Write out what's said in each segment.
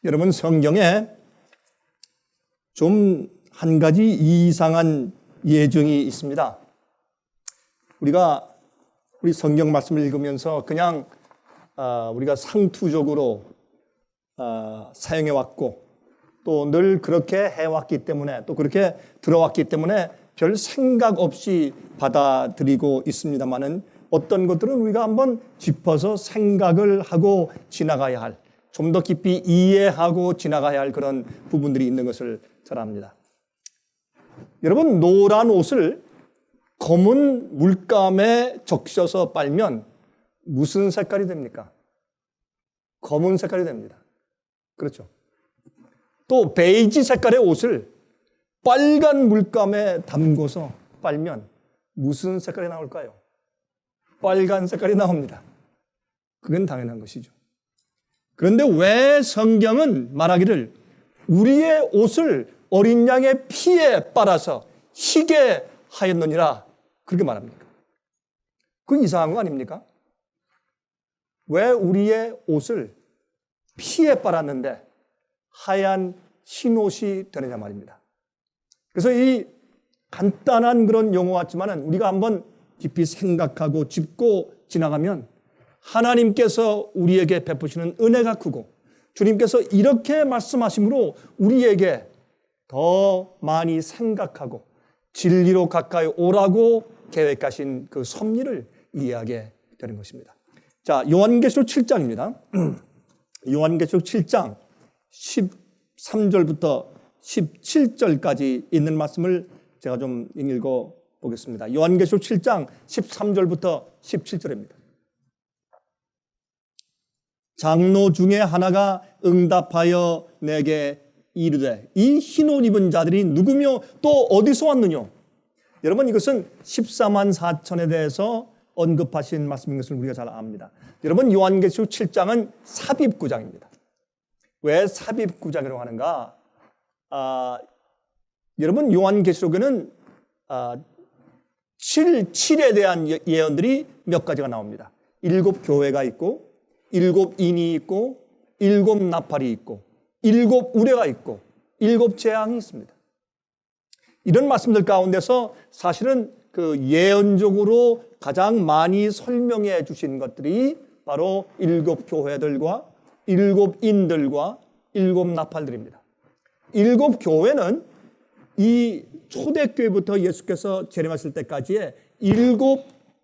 여러분, 성경에 좀 한 가지 이상한 예증이 있습니다. 우리 성경 말씀을 읽으면서 그냥 우리가 상투적으로 사용해 왔고 또 늘 그렇게 해왔기 때문에 또 그렇게 들어왔기 때문에 별 생각 없이 받아들이고 있습니다만은 어떤 것들은 우리가 한번 짚어서 생각을 하고 지나가야 할, 좀 더 깊이 이해하고 지나가야 할 그런 부분들이 있는 것을 잘 압니다. 여러분, 노란 옷을 검은 물감에 적셔서 빨면 무슨 색깔이 됩니까? 검은 색깔이 됩니다. 그렇죠. 또 베이지 색깔의 옷을 빨간 물감에 담궈서 빨면 무슨 색깔이 나올까요? 빨간 색깔이 나옵니다. 그건 당연한 것이죠. 그런데 왜 성경은 말하기를 우리의 옷을 어린 양의 피에 빨아서 희게 하였느니라 그렇게 말합니까? 그건 이상한 거 아닙니까? 왜 우리의 옷을 피에 빨았는데 하얀 흰 옷이 되느냐 말입니다. 그래서 이 간단한 그런 용어 같지만은 우리가 한번 깊이 생각하고 짚고 지나가면 하나님께서 우리에게 베푸시는 은혜가 크고 주님께서 이렇게 말씀하심으로 우리에게 더 많이 생각하고 진리로 가까이 오라고 계획하신 그 섭리를 이해하게 되는 것입니다. 자, 요한계시록 7장입니다. 요한계시록 7장 13절부터 17절까지 있는 말씀을 제가 좀 읽어 보겠습니다. 요한계시록 7장 13절부터 17절입니다. 장로 중에 하나가 응답하여 내게 이르되 이 흰 옷 입은 자들이 누구며 또 어디서 왔느냐? 여러분, 이것은 14만 4천에 대해서 언급하신 말씀인 것을 우리가 잘 압니다. 여러분, 요한계시록 7장은 삽입구장입니다. 왜 삽입구장이라고 하는가? 여러분, 요한계시록에는 7에 대한 예언들이 몇 가지가 나옵니다. 7 교회가 있고 7 인이 있고 7 나팔이 있고 7 우레가 있고 7 재앙이 있습니다. 이런 말씀들 가운데서 사실은 그 예언적으로 가장 많이 설명해 주신 것들이 바로 7 교회들과 7 인들과 7 나팔들입니다. 7 교회는 이 초대교회부터 예수께서 재림하실 때까지의 7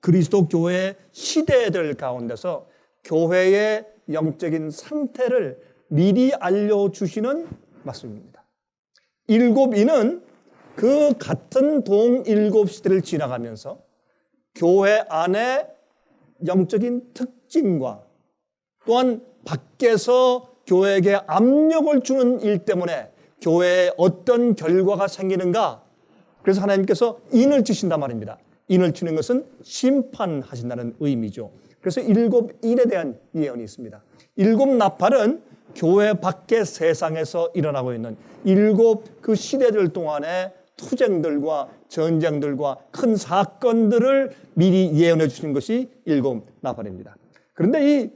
그리스도 교회의 시대들 가운데서 교회의 영적인 상태를 미리 알려주시는 말씀입니다. 7 인은 그 같은 동 7 시대를 지나가면서 교회 안에 영적인 특징과 또한 밖에서 교회에게 압력을 주는 일 때문에 교회에 어떤 결과가 생기는가, 그래서 하나님께서 인을 치신단 말입니다. 인을 치는 것은 심판하신다는 의미죠. 그래서 7 인에 대한 예언이 있습니다. 7 나팔은 교회 밖의 세상에서 일어나고 있는 7 그 시대들 동안의 투쟁들과 전쟁들과 큰 사건들을 미리 예언해 주시는 것이 7 나팔입니다. 그런데 이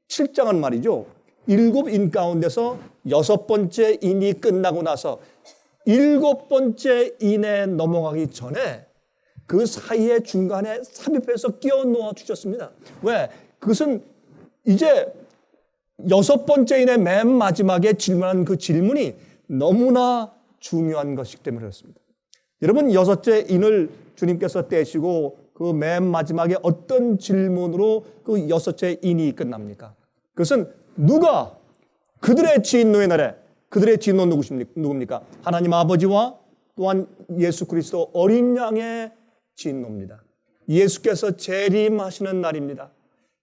7장은 말이죠, 7 인 가운데서 6번째 인이 끝나고 나서 7번째 인에 넘어가기 전에 그 사이에 중간에 삽입해서 끼워 넣어 주셨습니다. 왜? 그것은 이제 6번째 인의 맨 마지막에 질문한 그 질문이 너무나 중요한 것이기 때문에 그렇습니다. 여러분, 6째 인을 주님께서 떼시고 그 맨 마지막에 어떤 질문으로 그 6째 인이 끝납니까? 그것은 누가 그들의 진노의 날에, 그들의 진노 누굽니까? 하나님 아버지와 또한 예수 그리스도 어린 양의 진노입니다. 예수께서 재림하시는 날입니다.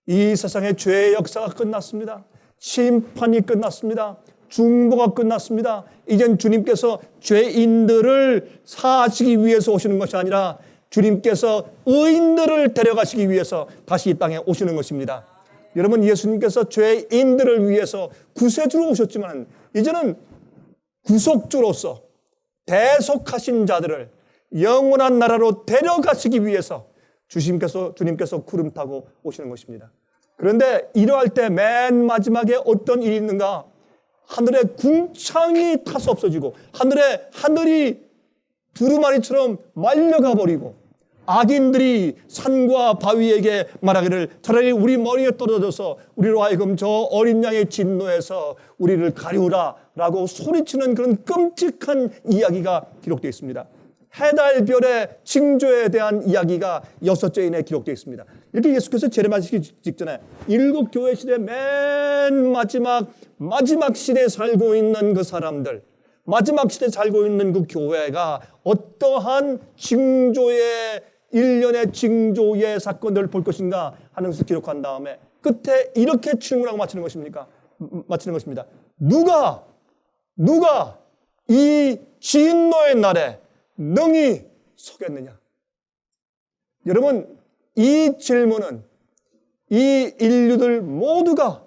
이 세상의 죄의 역사가 끝났습니다. 심판이 끝났습니다. 중보가 끝났습니다. 이젠 주님께서 죄인들을 사하시기 위해서 오시는 것이 아니라 주님께서 의인들을 데려가시기 위해서 다시 이 땅에 오시는 것입니다. 여러분, 예수님께서 죄인들을 위해서 구세주로 오셨지만 이제는 구속주로서 대속하신 자들을 영원한 나라로 데려가시기 위해서 주님께서 구름 타고 오시는 것입니다. 그런데 이러할 때 맨 마지막에 어떤 일이 있는가? 하늘의 궁창이 타서 없어지고 하늘이 두루마리처럼 말려가 버리고 악인들이 산과 바위에게 말하기를 차라리 우리 머리에 떨어져서 우리로 하여금 저 어린 양의 진노에서 우리를 가리우라 라고 소리치는 그런 끔찍한 이야기가 기록되어 있습니다. 해달별의 징조에 대한 이야기가 6절인에 기록되어 있습니다. 이렇게 예수께서 재림하시기 직전에 7 교회 시대 맨 마지막 시대에 살고 있는 그 사람들, 마지막 시대에 살고 있는 그 교회가 어떠한 징조의 일련의 징조의 사건들을 볼 것인가 하는 것을 기록한 다음에 끝에 이렇게 질문하고 마치는 것입니다. 누가 이 진노의 날에 능히 서겠느냐? 여러분, 이 질문은 이 인류들 모두가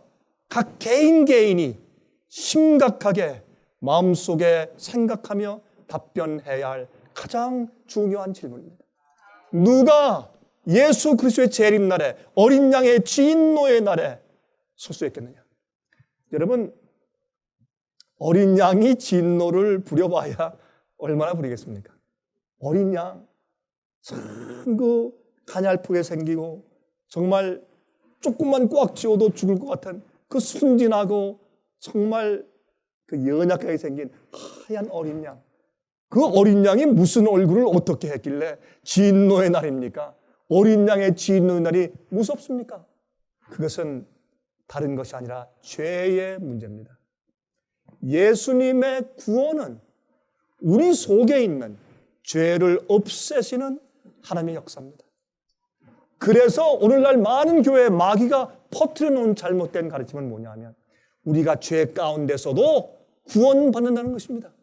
각 개인이 심각하게 마음속에 생각하며 답변해야 할 가장 중요한 질문입니다. 누가 예수 그리스도의 재림날에 어린 양의 진노의 날에 설 수 있겠느냐? 여러분, 어린 양이 진노를 부려봐야 얼마나 부리겠습니까? 어린 양, 참 그 가냘프게 생기고 정말 조금만 꽉 쥐어도 죽을 것 같은 그 순진하고 정말 그 연약하게 생긴 하얀 어린 양. 그 어린 양이 무슨 얼굴을 어떻게 했길래 진노의 날입니까? 어린 양의 진노의 날이 무섭습니까? 그것은 다른 것이 아니라 죄의 문제입니다. 예수님의 구원은 우리 속에 있는 죄를 없애시는 하나님의 역사입니다. 그래서 오늘날 많은 교회에 마귀가 퍼뜨려 놓은 잘못된 가르침은 뭐냐면 우리가 죄 가운데서도 구원받는다는 것입니다.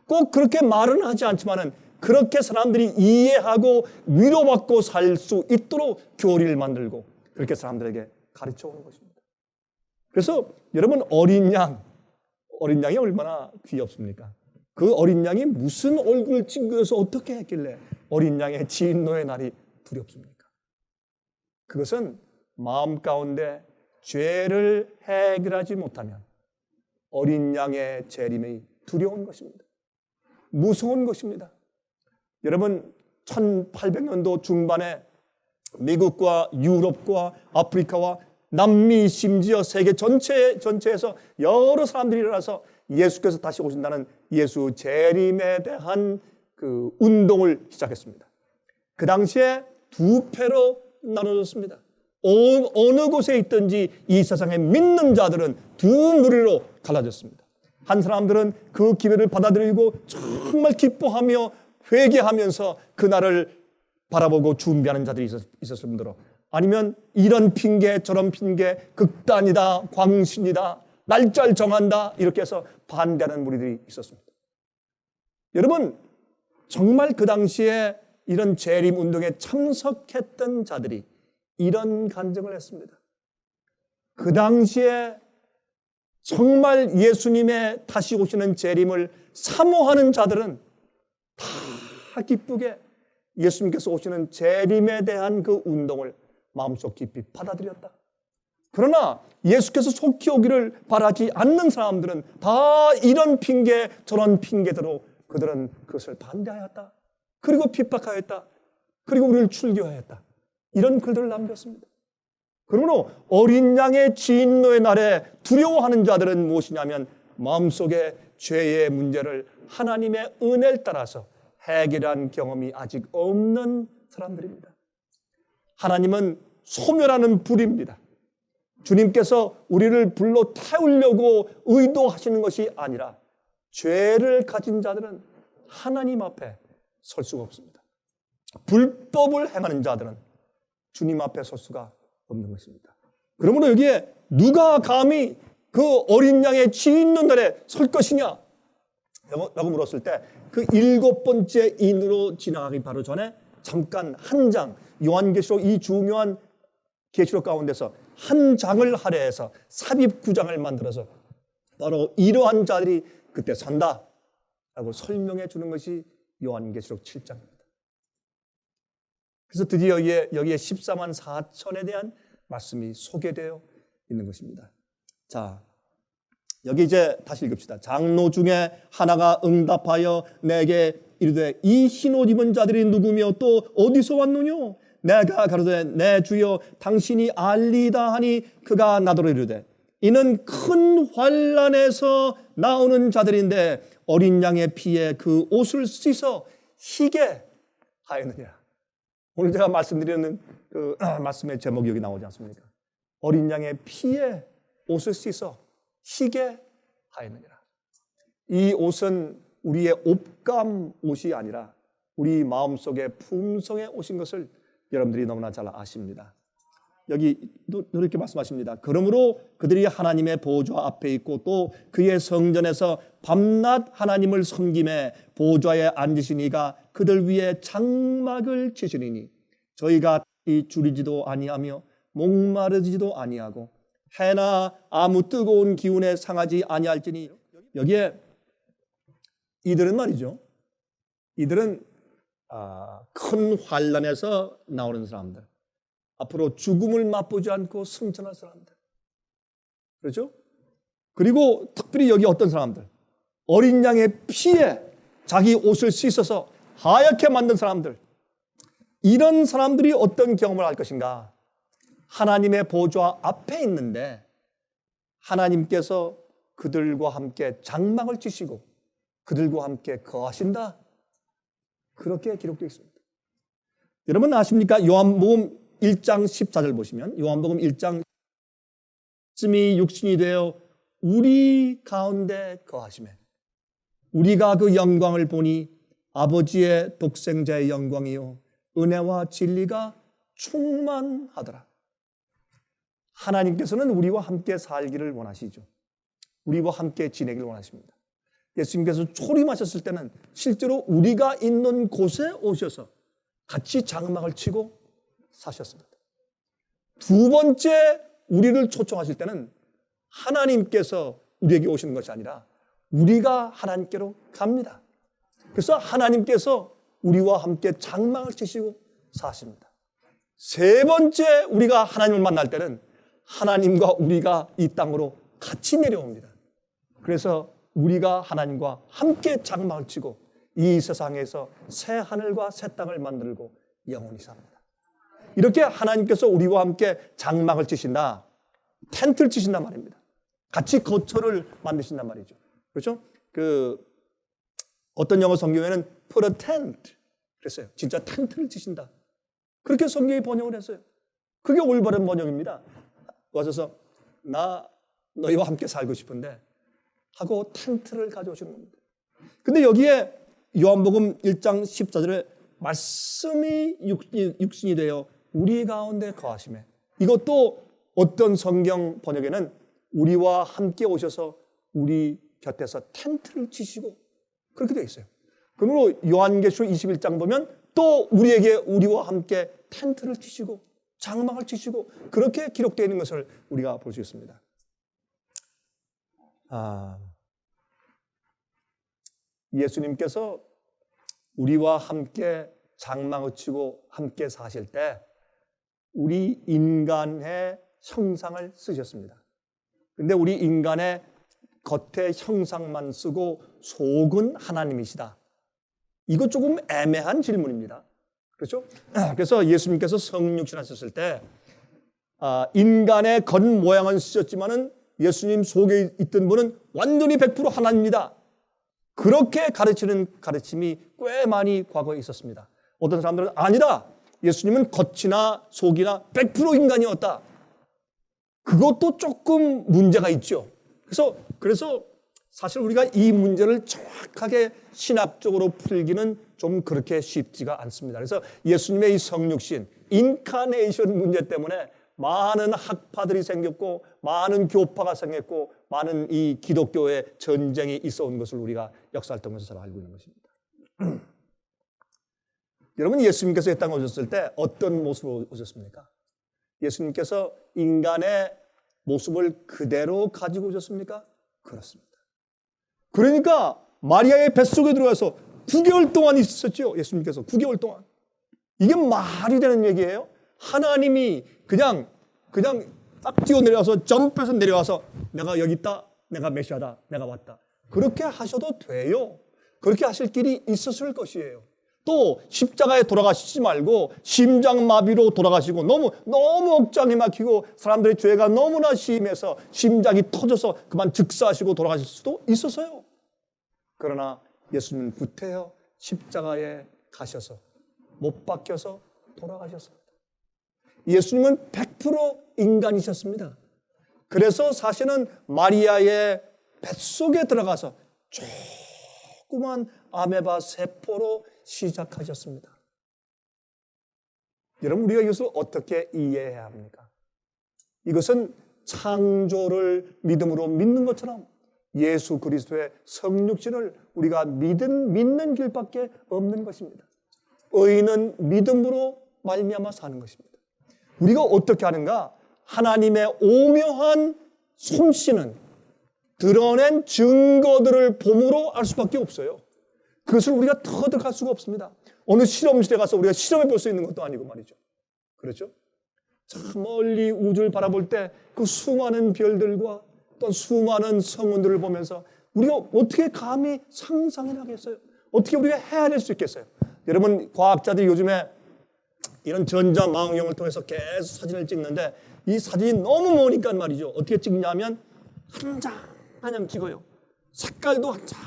꼭 그렇게 말은 하지 않지만은 그렇게 사람들이 이해하고 위로받고 살 수 있도록 교리를 만들고 그렇게 사람들에게 가르쳐 오는 것입니다. 그래서 여러분, 어린 양이 얼마나 귀엽습니까? 그 어린 양이 무슨 얼굴을 찡그려서 어떻게 했길래 어린 양의 진노의 날이 두렵습니까? 그것은 마음 가운데 죄를 해결하지 못하면 어린 양의 재림이 두려운 것입니다. 무서운 것입니다. 여러분, 1800년도 중반에 미국과 유럽과 아프리카와 남미, 심지어 세계 전체에서 여러 사람들이 일어나서 예수께서 다시 오신다는 예수 재림에 대한 그 운동을 시작했습니다. 그 당시에 2패로 나눠졌습니다. 어느 곳에 있든지 이 세상에 믿는 자들은 2무리로 갈라졌습니다. 한 사람들은 그 기회를 받아들이고 정말 기뻐하며 회개하면서 그날을 바라보고 준비하는 자들이 있었을 뿐더러 아니면 이런 핑계 저런 핑계 극단이다 광신이다 날짜를 정한다 이렇게 해서 반대하는 무리들이 있었습니다. 여러분, 정말 그 당시에 이런 재림 운동에 참석했던 자들이 이런 간증을 했습니다. 그 당시에 정말 예수님의 다시 오시는 재림을 사모하는 자들은 다 기쁘게 예수님께서 오시는 재림에 대한 그 운동을 마음속 깊이 받아들였다. 그러나 예수께서 속히 오기를 바라지 않는 사람들은 다 이런 핑계 저런 핑계대로 그들은 그것을 반대하였다. 그리고 핍박하였다. 그리고 우리를 출교하였다. 이런 글들을 남겼습니다. 그러므로 어린 양의 진노의 날에 두려워하는 자들은 무엇이냐면 마음속에 죄의 문제를 하나님의 은혜를 따라서 해결한 경험이 아직 없는 사람들입니다. 하나님은 소멸하는 불입니다. 주님께서 우리를 불로 태우려고 의도하시는 것이 아니라 죄를 가진 자들은 하나님 앞에 설 수가 없습니다. 불법을 행하는 자들은 주님 앞에 설 수가 없는 것입니다. 그러므로 여기에 누가 감히 그 어린 양의 진노 날에 설 것이냐 라고 물었을 때 그 7번째 인으로 지나가기 바로 전에 잠깐 한 장, 요한계시록 이 중요한 계시록 가운데서 한 장을 할애해서 삽입 9장을 만들어서 바로 이러한 자들이 그때 산다 라고 설명해 주는 것이 요한계시록 7장입니다. 그래서 드디어 여기에 14만 4천에 대한 말씀이 소개되어 있는 것입니다. 자, 여기 이제 다시 읽읍시다. 장로 중에 하나가 응답하여 내게 이르되 이 흰 옷 입은 자들이 누구며 또 어디서 왔느뇨? 내가 가로되 내 주여 당신이 알리다 하니 그가 나더러 이르되 이는 큰 환난에서 나오는 자들인데 어린 양의 피에 그 옷을 씻어 희게 하였느니라. 오늘 제가 말씀드리는 그 말씀의 제목이 여기 나오지 않습니까? 어린 양의 피에 옷을 씻어 희게 하였느니라. 이 옷은 우리의 옷감 옷이 아니라 우리 마음속에 품성에 오신 것을 여러분들이 너무나 잘 아십니다. 여기도 이렇게 말씀하십니다. 그러므로 그들이 하나님의 보좌 앞에 있고 또 그의 성전에서 밤낮 하나님을 섬김에 보좌에 앉으신 이가 그들 위에 장막을 치시리니 저희가 이 줄이지도 아니하며 목마르지도 아니하고 해나 아무 뜨거운 기운에 상하지 아니할지니. 여기에 이들은 말이죠. 이들은 큰 환난에서 나오는 사람들, 앞으로 죽음을 맛보지 않고 승천할 사람들, 그렇죠? 그리고 특별히 여기 어떤 사람들, 어린 양의 피에 자기 옷을 씻어서 하얗게 만든 사람들, 이런 사람들이 어떤 경험을 할 것인가? 하나님의 보좌 앞에 있는데 하나님께서 그들과 함께 장막을 치시고 그들과 함께 거하신다. 그렇게 기록되어 있습니다. 여러분 아십니까? 요한복음 1장 14절 보시면 요한복음 1장 씀이 육신이 되어 우리 가운데 거하시매 우리가 그 영광을 보니 아버지의 독생자의 영광이요 은혜와 진리가 충만하더라. 하나님께서는 우리와 함께 살기를 원하시죠. 우리와 함께 지내기를 원하십니다. 예수님께서 초림하셨을 때는 실제로 우리가 있는 곳에 오셔서 같이 장막을 치고 사셨습니다. 두 번째 우리를 초청하실 때는 하나님께서 우리에게 오시는 것이 아니라 우리가 하나님께로 갑니다. 그래서 하나님께서 우리와 함께 장막을 치시고 사십니다. 세 번째 우리가 하나님을 만날 때는 하나님과 우리가 이 땅으로 같이 내려옵니다. 그래서 우리가 하나님과 함께 장막을 치고 이 세상에서 새 하늘과 새 땅을 만들고 영원히 삽니다. 이렇게 하나님께서 우리와 함께 장막을 치신다, 텐트를 치신단 말입니다. 같이 거처를 만드신단 말이죠. 그렇죠? 어떤 영어 성경에는 put a tent 그랬어요. 진짜 텐트를 치신다. 그렇게 성경이 번역을 했어요. 그게 올바른 번역입니다. 와서 나 너희와 함께 살고 싶은데 하고 텐트를 가져오시는 겁니다. 근데 여기에 요한복음 1장 14절에 말씀이 육신이 되어 우리 가운데 거하시매, 이것도 어떤 성경 번역에는 우리와 함께 오셔서 우리 곁에서 텐트를 치시고 그렇게 되어 있어요. 그러므로 요한계시록 21장 보면 또 우리와 함께 텐트를 치시고 장막을 치시고 그렇게 기록되어 있는 것을 우리가 볼 수 있습니다. 예수님께서 우리와 함께 장막을 치고 함께 사실 때 우리 인간의 형상을 쓰셨습니다. 근데 우리 인간의 겉의 형상만 쓰고 속은 하나님이시다. 이거 조금 애매한 질문입니다. 그렇죠? 그래서 예수님께서 성육신 하셨을 때 인간의 겉모양은 쓰셨지만은 예수님 속에 있던 분은 완전히 100% 하나님입니다. 그렇게 가르치는 가르침이 꽤 많이 과거에 있었습니다. 어떤 사람들은 아니다. 예수님은 겉이나 속이나 100% 인간이었다. 그것도 조금 문제가 있죠. 그래서 사실 우리가 이 문제를 정확하게 신학적으로 풀기는 좀 그렇게 쉽지가 않습니다. 그래서 예수님의 이 성육신, 인카네이션 문제 때문에 많은 학파들이 생겼고 많은 교파가 생겼고 많은 이 기독교의 전쟁이 있어 온 것을 우리가 역사를 통해서 잘 알고 있는 것입니다. 여러분, 예수님께서 이 땅에 오셨을 때 어떤 모습으로 오셨습니까? 예수님께서 인간의 모습을 그대로 가지고 오셨습니까? 그렇습니다. 그러니까 마리아의 뱃속에 들어가서 9개월 동안 있었죠. 예수님께서 9개월 동안. 이게 말이 되는 얘기예요? 하나님이 그냥 딱 뛰어내려와서 점프해서 내려와서 내가 여기 있다 내가 메시아다. 내가 왔다. 그렇게 하셔도 돼요. 그렇게 하실 길이 있었을 것이에요. 또 십자가에 돌아가시지 말고 심장마비로 돌아가시고 너무 억장이 막히고 사람들의 죄가 너무나 심해서 심장이 터져서 그만 즉사하시고 돌아가실 수도 있었어요. 그러나 예수님은 구태여 십자가에 가셔서 못 박혀서 돌아가셨습니다. 예수님은 100% 인간이셨습니다. 그래서 사실은 마리아의 뱃속에 들어가서 조그만 아메바 세포로 시작하셨습니다. 여러분, 우리가 이것을 어떻게 이해해야 합니까? 이것은 창조를 믿음으로 믿는 것처럼 예수 그리스도의 성육신을 우리가 믿는 길밖에 없는 것입니다. 의인은 믿음으로 말미암아 사는 것입니다. 우리가 어떻게 하는가? 하나님의 오묘한 솜씨는 드러낸 증거들을 봄으로 알 수밖에 없어요. 그것을 우리가 터득할 수가 없습니다. 어느 실험실에 가서 우리가 실험해 볼 수 있는 것도 아니고 말이죠. 그렇죠? 저 멀리 우주를 바라볼 때 그 수많은 별들과 또 수많은 성운들을 보면서 우리가 어떻게 감히 상상을 하겠어요? 어떻게 우리가 헤아릴 수 있겠어요? 여러분, 과학자들이 요즘에 이런 전자망원경을 통해서 계속 사진을 찍는데 이 사진이 너무 머니까 말이죠. 어떻게 찍냐면 한 장 한 장 찍어요. 색깔도 한 장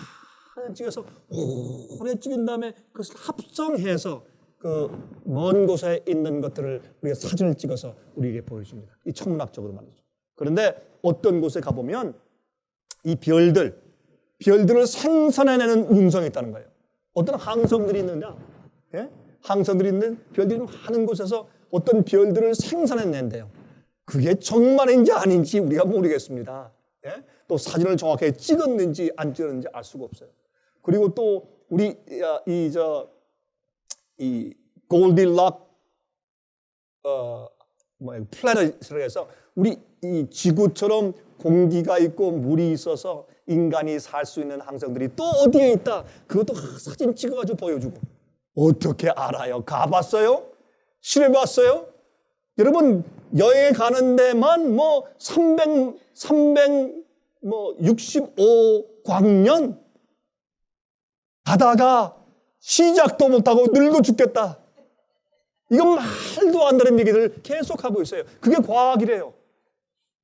한 장 찍어서 오래 찍은 다음에 그것을 합성해서 그 먼 곳에 있는 것들을 우리가 사진을 찍어서 우리에게 보여줍니다. 이 천문학적으로 말이죠. 그런데 어떤 곳에 가보면 이 별들을 생산해내는 운성이 있다는 거예요. 어떤 항성들이 있느냐? 예? 항성들이 있는 별들이 많은 곳에서 어떤 별들을 생산해낸대요. 그게 정말인지 아닌지 우리가 모르겠습니다. 예? 또 사진을 정확하게 찍었는지 안 찍었는지 알 수가 없어요. 그리고 또 우리 이 골디락 플래닛을 해서 우리 이 지구처럼 공기가 있고 물이 있어서 인간이 살 수 있는 항성들이 또 어디에 있다. 그것도 사진 찍어가지고 보여주고. 어떻게 알아요? 가봤어요? 실험해봤어요? 여러분, 여행에 가는 데만 365광년 가다가 시작도 못하고 늙어 죽겠다. 이건 말도 안 되는 얘기를 계속하고 있어요. 그게 과학이래요.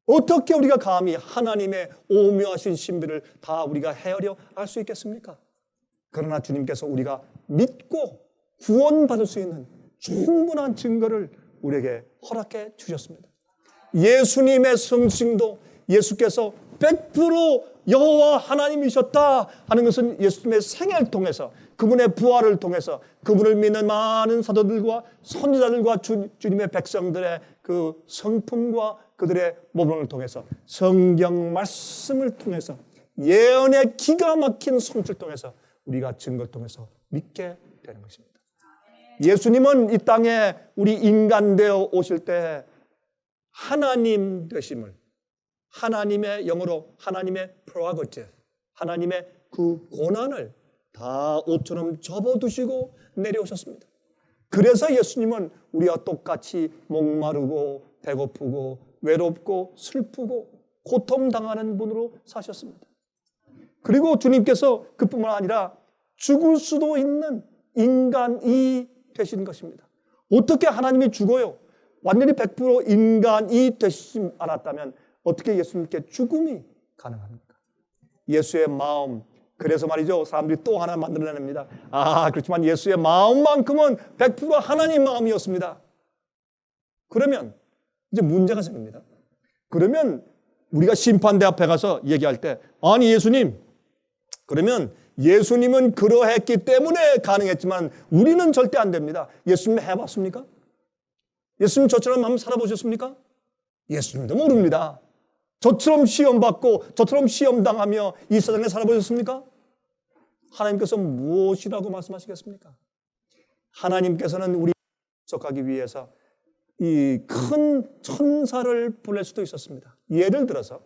어떻게 우리가 감히 하나님의 오묘하신 신비를 다 우리가 헤아려 알 수 있겠습니까? 그러나 주님께서 우리가 믿고 구원받을 수 있는 충분한 증거를 우리에게 허락해 주셨습니다. 예수님의 성싱도 예수께서 100% 여호와 하나님이셨다 하는 것은 예수님의 생애를 통해서 그분의 부활을 통해서 그분을 믿는 많은 사도들과 선지자들과 주님의 백성들의 그 성품과 그들의 모범을 통해서 성경 말씀을 통해서 예언의 기가 막힌 성취를 통해서 우리가 증거를 통해서 믿게 되는 것입니다. 예수님은 이 땅에 우리 인간 되어 오실 때 하나님 되심을 하나님의 영어로 하나님의 prerogative, 하나님의 그 고난을 다 옷처럼 접어두시고 내려오셨습니다. 그래서 예수님은 우리와 똑같이 목마르고 배고프고 외롭고 슬프고 고통당하는 분으로 사셨습니다. 그리고 주님께서 그뿐만 아니라 죽을 수도 있는 인간이 되신 것입니다. 어떻게 하나님이 죽어요? 완전히 100% 인간이 되시지 않았다면 어떻게 예수님께 죽음이 가능합니까? 예수의 마음, 그래서 말이죠. 사람들이 또 하나 만들어냅니다. 그렇지만 예수의 마음만큼은 100% 하나님 마음이었습니다. 그러면 이제 문제가 생깁니다. 그러면 우리가 심판대 앞에 가서 얘기할 때 아니 예수님, 그러면 예수님은 그러했기 때문에 가능했지만 우리는 절대 안 됩니다. 예수님 해봤습니까? 예수님 저처럼 한번 살아보셨습니까? 예수님도 모릅니다. 저처럼 시험받고 저처럼 시험당하며 이 세상에 살아보셨습니까? 하나님께서 무엇이라고 말씀하시겠습니까? 하나님께서는 우리 속하기 위해서 이 큰 천사를 보낼 수도 있었습니다. 예를 들어서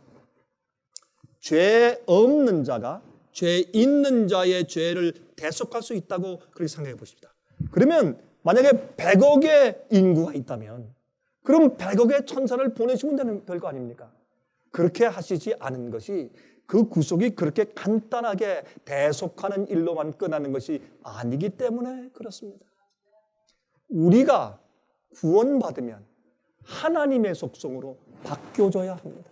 죄 없는 자가 죄 있는 자의 죄를 대속할 수 있다고 그렇게 생각해 보십시다. 그러면 만약에 100억의 인구가 있다면 그럼 100억의 천사를 보내시면 될 거 아닙니까? 그렇게 하시지 않은 것이 그 구속이 그렇게 간단하게 대속하는 일로만 끝나는 것이 아니기 때문에 그렇습니다. 우리가 구원받으면 하나님의 속성으로 바뀌어져야 합니다.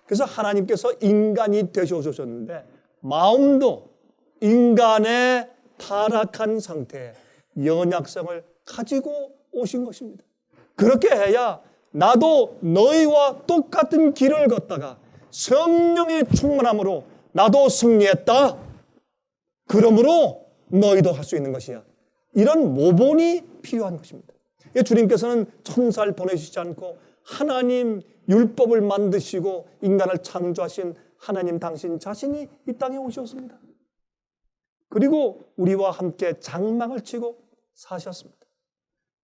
그래서 하나님께서 인간이 되셔주셨는데 마음도 인간의 타락한 상태에 연약성을 가지고 오신 것입니다. 그렇게 해야 나도 너희와 똑같은 길을 걷다가 성령의 충만함으로 나도 승리했다. 그러므로 너희도 할 수 있는 것이야. 이런 모본이 필요한 것입니다. 주님께서는 천사를 보내주시지 않고 하나님 율법을 만드시고 인간을 창조하신 하나님 당신 자신이 이 땅에 오셨습니다. 그리고 우리와 함께 장막을 치고 사셨습니다.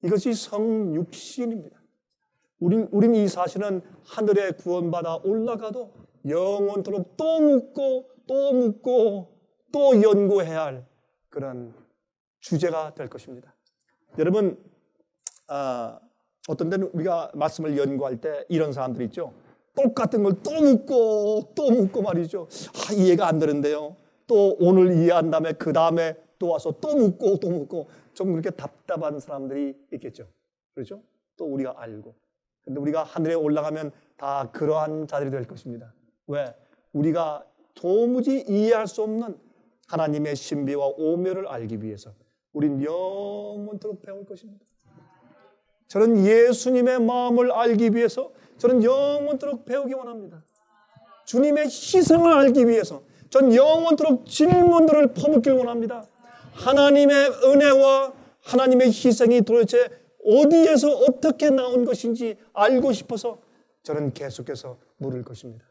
이것이 성육신입니다. 우린 이 사실은 하늘에 구원받아 올라가도 영원토록 또 묻고 또 묻고 또 연구해야 할 그런 주제가 될 것입니다. 여러분, 어떤 때는 우리가 말씀을 연구할 때 이런 사람들이 있죠. 똑같은 걸 또 묻고 말이죠. 이해가 안 되는데요. 또 오늘 이해한 다음에 그 다음에 또 와서 또 묻고 좀 그렇게 답답한 사람들이 있겠죠. 그렇죠? 또 우리가 알고. 근데 우리가 하늘에 올라가면 다 그러한 자들이 될 것입니다. 왜? 우리가 도무지 이해할 수 없는 하나님의 신비와 오묘를 알기 위해서 우린 영원토록 배울 것입니다. 저는 예수님의 마음을 알기 위해서 저는 영원토록 배우기 원합니다. 주님의 희생을 알기 위해서 전 영원토록 질문들을 퍼붓길 원합니다. 하나님의 은혜와 하나님의 희생이 도대체 어디에서 어떻게 나온 것인지 알고 싶어서 저는 계속해서 물을 것입니다.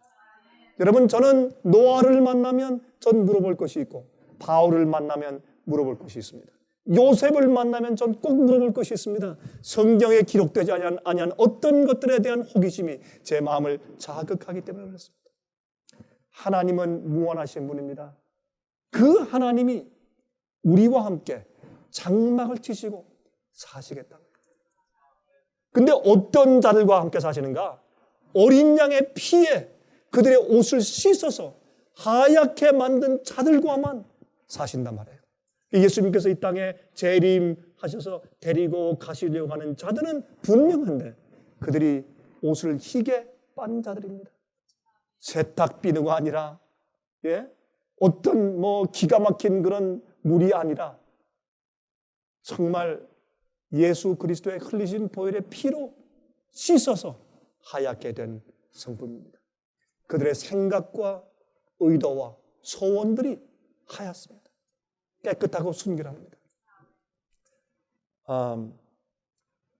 여러분, 저는 노아를 만나면 전 물어볼 것이 있고 바울을 만나면 물어볼 것이 있습니다. 요셉을 만나면 전 꼭 물어볼 것이 있습니다. 성경에 기록되지 아니한 어떤 것들에 대한 호기심이 제 마음을 자극하기 때문에 그렇습니다. 하나님은 무한하신 분입니다. 그 하나님이 우리와 함께 장막을 치시고 사시겠다. 근데 어떤 자들과 함께 사시는가? 어린 양의 피에 그들의 옷을 씻어서 하얗게 만든 자들과만 사신단 말이에요. 예수님께서 이 땅에 재림하셔서 데리고 가시려고 하는 자들은 분명한데 그들이 옷을 희게 빤 자들입니다. 세탁비누가 아니라 어떤 기가 막힌 그런 물이 아니라 정말 예수 그리스도의 흘리신 보혈의 피로 씻어서 하얗게 된 성품입니다. 그들의 생각과 의도와 소원들이 하얗습니다. 깨끗하고 순결합니다.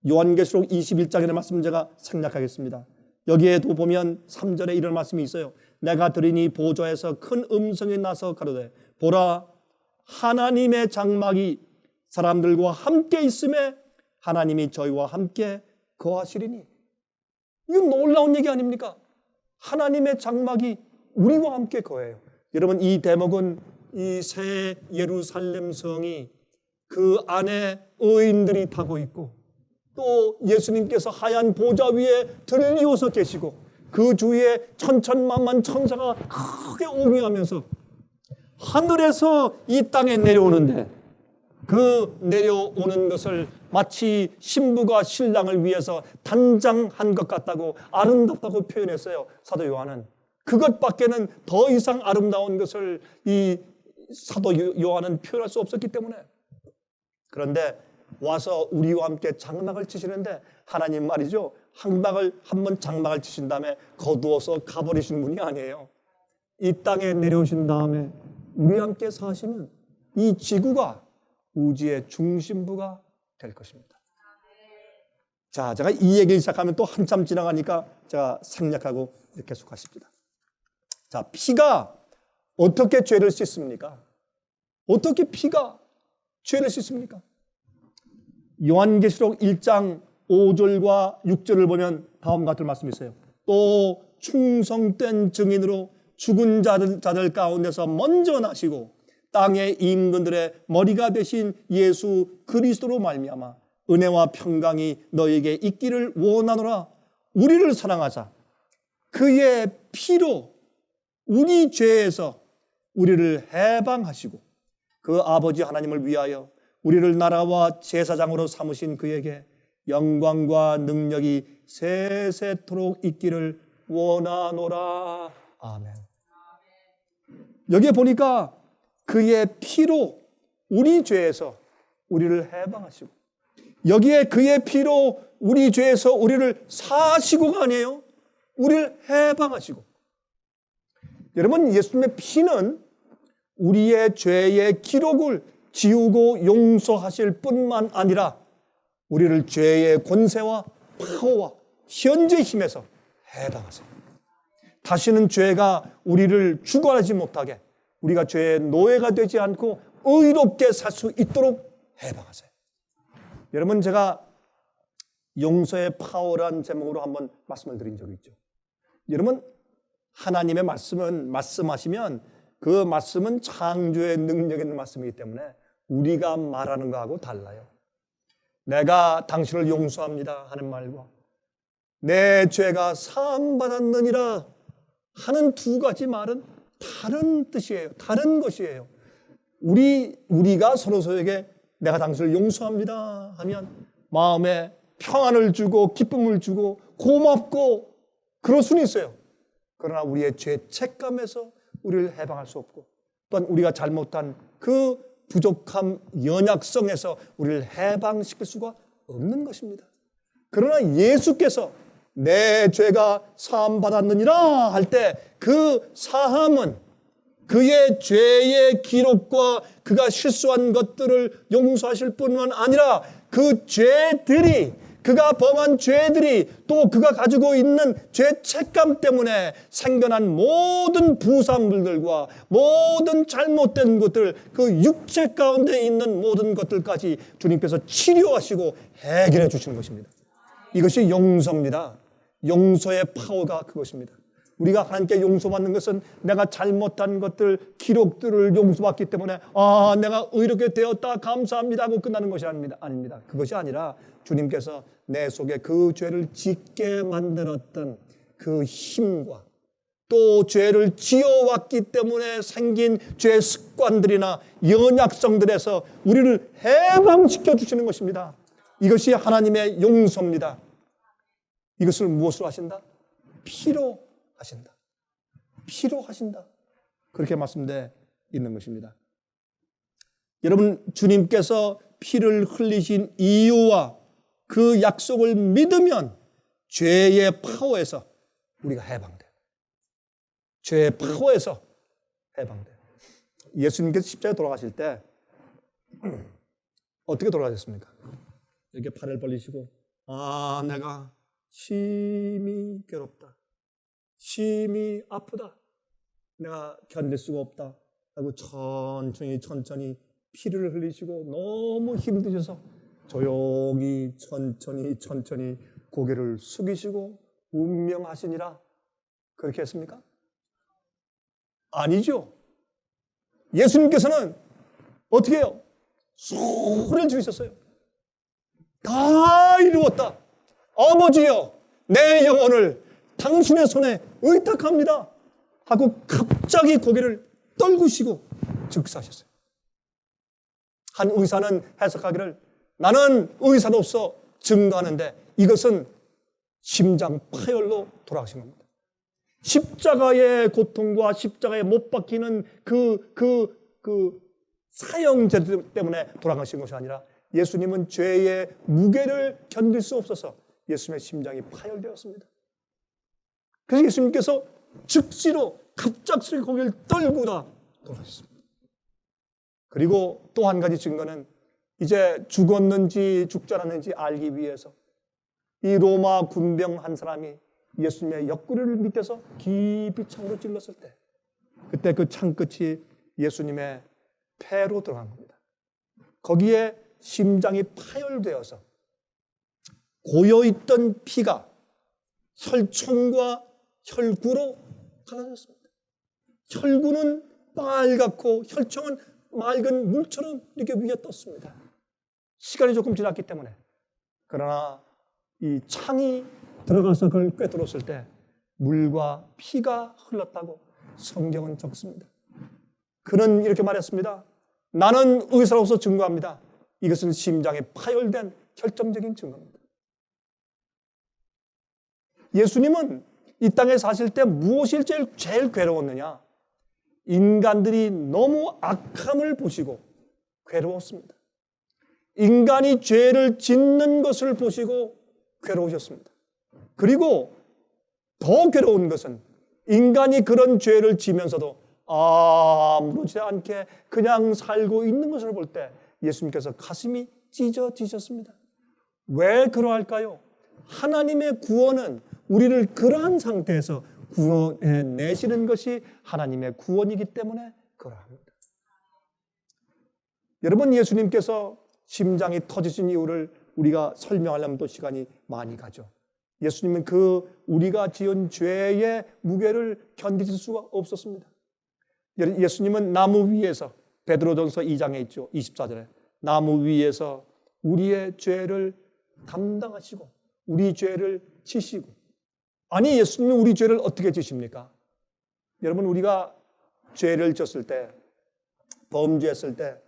요한계시록 21장의 말씀 제가 생략하겠습니다. 여기에도 보면 3절에 이런 말씀이 있어요. 내가 들으니 보좌에서 큰 음성이 나서 가로되 보라 하나님의 장막이 사람들과 함께 있음에 하나님이 저희와 함께 거하시리니. 이건 놀라운 얘기 아닙니까? 하나님의 장막이 우리와 함께 거해요. 여러분, 이 대목은 이 새 예루살렘 성이 그 안에 의인들이 타고 있고 또 예수님께서 하얀 보좌 위에 들리어서 계시고 그 주위에 천천만만 천사가 크게 옹이하면서 하늘에서 이 땅에 내려오는데 그 내려오는 것을 마치 신부가 신랑을 위해서 단장한 것 같다고 아름답다고 표현했어요. 사도 요한은. 그것밖에는 더 이상 아름다운 것을 이 사도 요한은 표현할 수 없었기 때문에. 그런데 와서 우리와 함께 장막을 치시는데 하나님 말이죠. 한번 장막을 치신 다음에 거두어서 가버리신 분이 아니에요. 이 땅에 내려오신 다음에 우리와 함께 사시면 이 지구가 우주의 중심부가 될 것입니다. 자, 제가 이 얘기를 시작하면 또 한참 지나가니까 제가 생략하고 계속 가십니다. 자, 피가 어떻게 죄를 씻습니까? 어떻게 피가 죄를 씻습니까? 요한계시록 1장 5절과 6절을 보면 다음과 같은 말씀이 있어요. 또 충성된 증인으로 죽은 자들 가운데서 먼저 나시고 땅의 임금들의 머리가 되신 예수 그리스도로 말미암아 은혜와 평강이 너에게 있기를 원하노라. 우리를 사랑하자 그의 피로 우리 죄에서 우리를 해방하시고 그 아버지 하나님을 위하여 우리를 나라와 제사장으로 삼으신 그에게 영광과 능력이 세세토록 있기를 원하노라. 아멘. 여기에 보니까 그의 피로 우리 죄에서 우리를 해방하시고, 여기에 그의 피로 우리 죄에서 우리를 사하시고가 아니에요. 우리를 해방하시고. 여러분, 예수님의 피는 우리의 죄의 기록을 지우고 용서하실 뿐만 아니라 우리를 죄의 권세와 파워와 현재 힘에서 해방하세요. 다시는 죄가 우리를 주관하지 못하게, 우리가 죄의 노예가 되지 않고 의롭게 살 수 있도록 해방하세요. 여러분, 제가 용서의 파워라는 제목으로 한번 말씀을 드린 적이 있죠. 여러분, 하나님의 말씀은 말씀하시면 그 말씀은 창조의 능력 있는 말씀이기 때문에 우리가 말하는 거하고 달라요. 내가 당신을 용서합니다 하는 말과 내 죄가 사함받았느니라 하는 두 가지 말은 다른 뜻이에요. 다른 것이에요. 우리가 서로에게 내가 당신을 용서합니다 하면 마음에 평안을 주고 기쁨을 주고 고맙고 그럴 수는 있어요. 그러나 우리의 죄책감에서 우리를 해방할 수 없고, 또한 우리가 잘못한 그 부족함, 연약성에서 우리를 해방시킬 수가 없는 것입니다. 그러나 예수께서 내 죄가 사함받았느니라 할 때 그 사함은 그의 죄의 기록과 그가 실수한 것들을 용서하실 뿐만 아니라 그 죄들이, 그가 범한 죄들이, 또 그가 가지고 있는 죄책감 때문에 생겨난 모든 부산물들과 모든 잘못된 것들, 그 육체 가운데 있는 모든 것들까지 주님께서 치료하시고 해결해 주시는 것입니다. 이것이 용서입니다. 용서의 파워가 그것입니다. 우리가 하나님께 용서받는 것은 내가 잘못한 것들, 기록들을 용서받기 때문에 내가 의롭게 되었다 감사합니다 하고 끝나는 것이 아닙니다. 그것이 아니라 주님께서 내 속에 그 죄를 짓게 만들었던 그 힘과 또 죄를 지어왔기 때문에 생긴 죄 습관들이나 연약성들에서 우리를 해방시켜 주시는 것입니다. 이것이 하나님의 용서입니다. 이것을 무엇으로 하신다? 피로 하신다. 피로 하신다. 그렇게 말씀되어 있는 것입니다. 여러분, 주님께서 피를 흘리신 이유와 그 약속을 믿으면 죄의 파워에서 우리가 해방돼요. 죄의 파워에서 해방돼요. 예수님께서 십자가에 돌아가실 때 어떻게 돌아가셨습니까? 이렇게 팔을 벌리시고 내가 심히 괴롭다. 심히 아프다. 내가 견딜 수가 없다. 하고 천천히 피를 흘리시고 너무 힘드셔서 조용히 천천히 고개를 숙이시고 운명하시니라. 그렇게 했습니까? 아니죠. 예수님께서는 어떻게 해요? 소리를 지르셨어요. 다 이루었다. 아버지여, 내 영혼을 당신의 손에 의탁합니다 하고 갑자기 고개를 떨구시고 즉사하셨어요. 한 의사는 해석하기를 나는 의사로서 증거하는데 이것은 심장 파열로 돌아가신 겁니다. 십자가의 고통과 십자가에 못 박히는 그 사형제 때문에 돌아가신 것이 아니라 예수님은 죄의 무게를 견딜 수 없어서 예수님의 심장이 파열되었습니다. 그래서 예수님께서 즉시로 갑작스레 고개를 떨구다 돌아가셨습니다. 그리고 또 한 가지 증거는 이제 죽었는지 죽지 않았는지 알기 위해서 이 로마 군병 한 사람이 예수님의 옆구리를 밑에서 깊이 창으로 찔렀을 때 그때 그 창끝이 예수님의 폐로 들어간 겁니다. 거기에 심장이 파열되어서 고여있던 피가 혈총과 혈구로 갈라졌습니다. 혈구는 빨갛고 혈총은 맑은 물처럼 이렇게 위에 떴습니다. 시간이 조금 지났기 때문에. 그러나 이 창이 들어가서 그걸 꿰뚫었을 때 물과 피가 흘렀다고 성경은 적습니다. 그는 이렇게 말했습니다. 나는 의사로서 증거합니다. 이것은 심장에 파열된 결정적인 증거입니다. 예수님은 이 땅에 사실 때 무엇이 제일 괴로웠느냐? 인간들이 너무 악함을 보시고 괴로웠습니다. 인간이 죄를 짓는 것을 보시고 괴로우셨습니다. 그리고 더 괴로운 것은 인간이 그런 죄를 지면서도 아무렇지 않게 그냥 살고 있는 것을 볼 때 예수님께서 가슴이 찢어지셨습니다. 왜 그러할까요? 하나님의 구원은 우리를 그러한 상태에서 구원해내시는 것이 하나님의 구원이기 때문에 그러합니다. 여러분, 예수님께서 심장이 터지신 이유를 우리가 설명하려면 또 시간이 많이 가죠. 예수님은 우리가 지은 죄의 무게를 견디실 수가 없었습니다. 예수님은 나무 위에서, 베드로전서 2장에 있죠. 24절에 나무 위에서 우리의 죄를 담당하시고 우리 죄를 지시고. 아니, 예수님은 우리 죄를 어떻게 지십니까? 여러분, 우리가 죄를 졌을 때, 범죄했을 때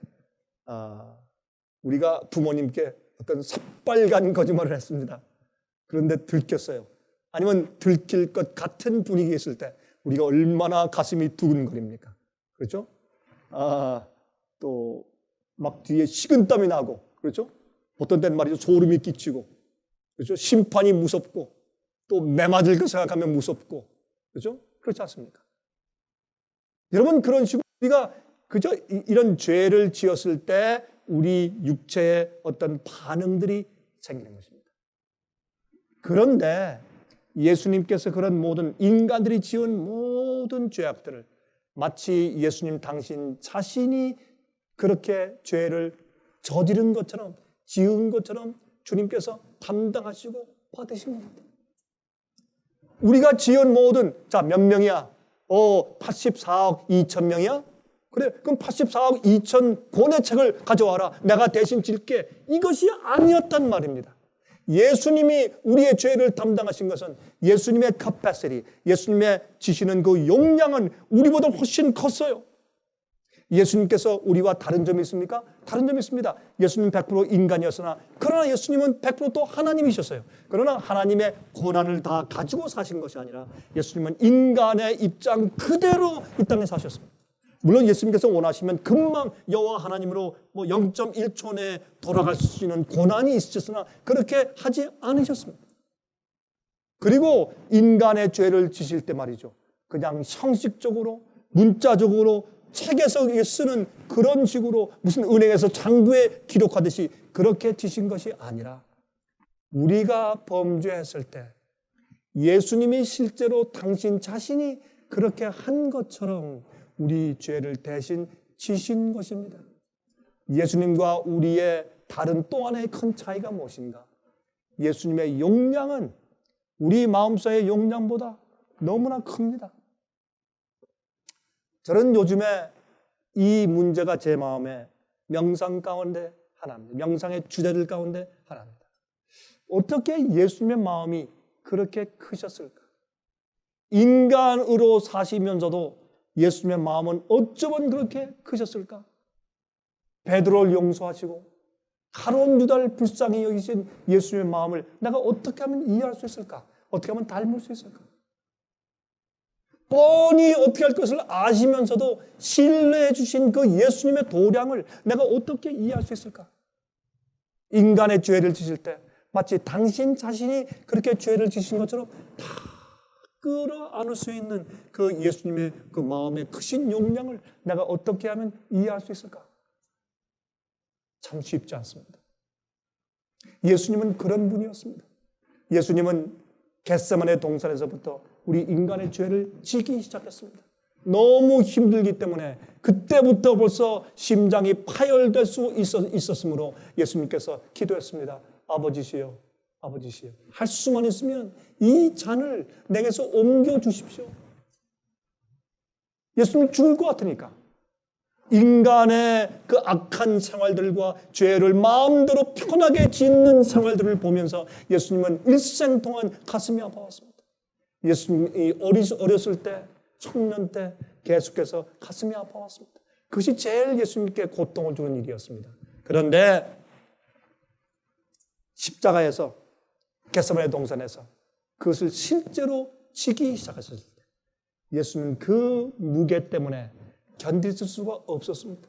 우리가 부모님께 어떤 새빨간 거짓말을 했습니다. 그런데 들켰어요. 아니면 들킬 것 같은 분위기에 있을 때 우리가 얼마나 가슴이 두근거립니까? 그렇죠? 또 막 뒤에 식은땀이 나고, 그렇죠? 어떤 때는 말이죠, 소름이 끼치고, 그렇죠? 심판이 무섭고, 또 매맞을 거 생각하면 무섭고, 그렇죠? 그렇지 않습니까? 여러분, 그런 식으로 우리가 그저 이런 죄를 지었을 때 우리 육체의 어떤 반응들이 생기는 것입니다. 그런데 예수님께서 그런 모든 인간들이 지은 모든 죄악들을 마치 예수님 당신 자신이 그렇게 죄를 저지른 것처럼, 지은 것처럼 주님께서 담당하시고 받으신 겁니다. 우리가 지은 모든, 자, 몇 명이야? 84억 2천 명이야? 그래, 그럼 84억 2천 권의 책을 가져와라. 내가 대신 질게. 이것이 아니었단 말입니다. 예수님이 우리의 죄를 담당하신 것은 예수님의 capacity, 예수님의 지시는 그 용량은 우리보다 훨씬 컸어요. 예수님께서 우리와 다른 점이 있습니까? 다른 점이 있습니다. 예수님 100% 인간이었으나 그러나 예수님은 100% 또 하나님이셨어요. 그러나 하나님의 권한을 다 가지고 사신 것이 아니라 예수님은 인간의 입장 그대로 이 땅에 사셨습니다. 물론 예수님께서 원하시면 금방 여호와 하나님으로 0.1초 내에 돌아갈 수 있는 권한이 있으셨으나 그렇게 하지 않으셨습니다. 그리고 인간의 죄를 지실 때 말이죠, 그냥 형식적으로 문자적으로 책에서 쓰는 그런 식으로 무슨 은행에서 장부에 기록하듯이 그렇게 지신 것이 아니라 우리가 범죄했을 때 예수님이 실제로 당신 자신이 그렇게 한 것처럼 우리 죄를 대신 지신 것입니다. 예수님과 우리의 다른 또 하나의 큰 차이가 무엇인가? 예수님의 용량은 우리 마음속의 용량보다 너무나 큽니다. 저는 요즘에 이 문제가 제 마음에 명상 가운데 하나입니다. 명상의 주제들 가운데 하나입니다. 어떻게 예수님의 마음이 그렇게 크셨을까? 인간으로 사시면서도 예수님의 마음은 어쩌면 그렇게 크셨을까? 베드로를 용서하시고 가룟 유다를 불쌍히 여기신 예수님의 마음을 내가 어떻게 하면 이해할 수 있을까? 어떻게 하면 닮을 수 있을까? 뻔히 어떻게 할 것을 아시면서도 신뢰해 주신 그 예수님의 도량을 내가 어떻게 이해할 수 있을까? 인간의 죄를 지실 때 마치 당신 자신이 그렇게 죄를 지신 것처럼 다 끌어안을 수 있는 그 예수님의 그 마음의 크신 용량을 내가 어떻게 하면 이해할 수 있을까? 참 쉽지 않습니다. 예수님은 그런 분이었습니다. 예수님은 겟세마네 동산에서부터 우리 인간의 죄를 지기 시작했습니다. 너무 힘들기 때문에 그때부터 벌써 심장이 파열될 수 있었으므로 예수님께서 기도했습니다. 아버지시여, 아버지시여, 할 수만 있으면 이 잔을 내게서 옮겨주십시오. 예수님 죽을 것 같으니까. 인간의 그 악한 생활들과 죄를 마음대로 편하게 짓는 생활들을 보면서 예수님은 일생 동안 가슴이 아파왔습니다. 예수님이 어렸을 때 청년 때 계속해서 가슴이 아파왔습니다. 그것이 제일 예수님께 고통을 주는 일이었습니다. 그런데 십자가에서 겟세마네 동산에서 그것을 실제로 지기 시작했을 때 예수는 그 무게 때문에 견딜 수가 없었습니다.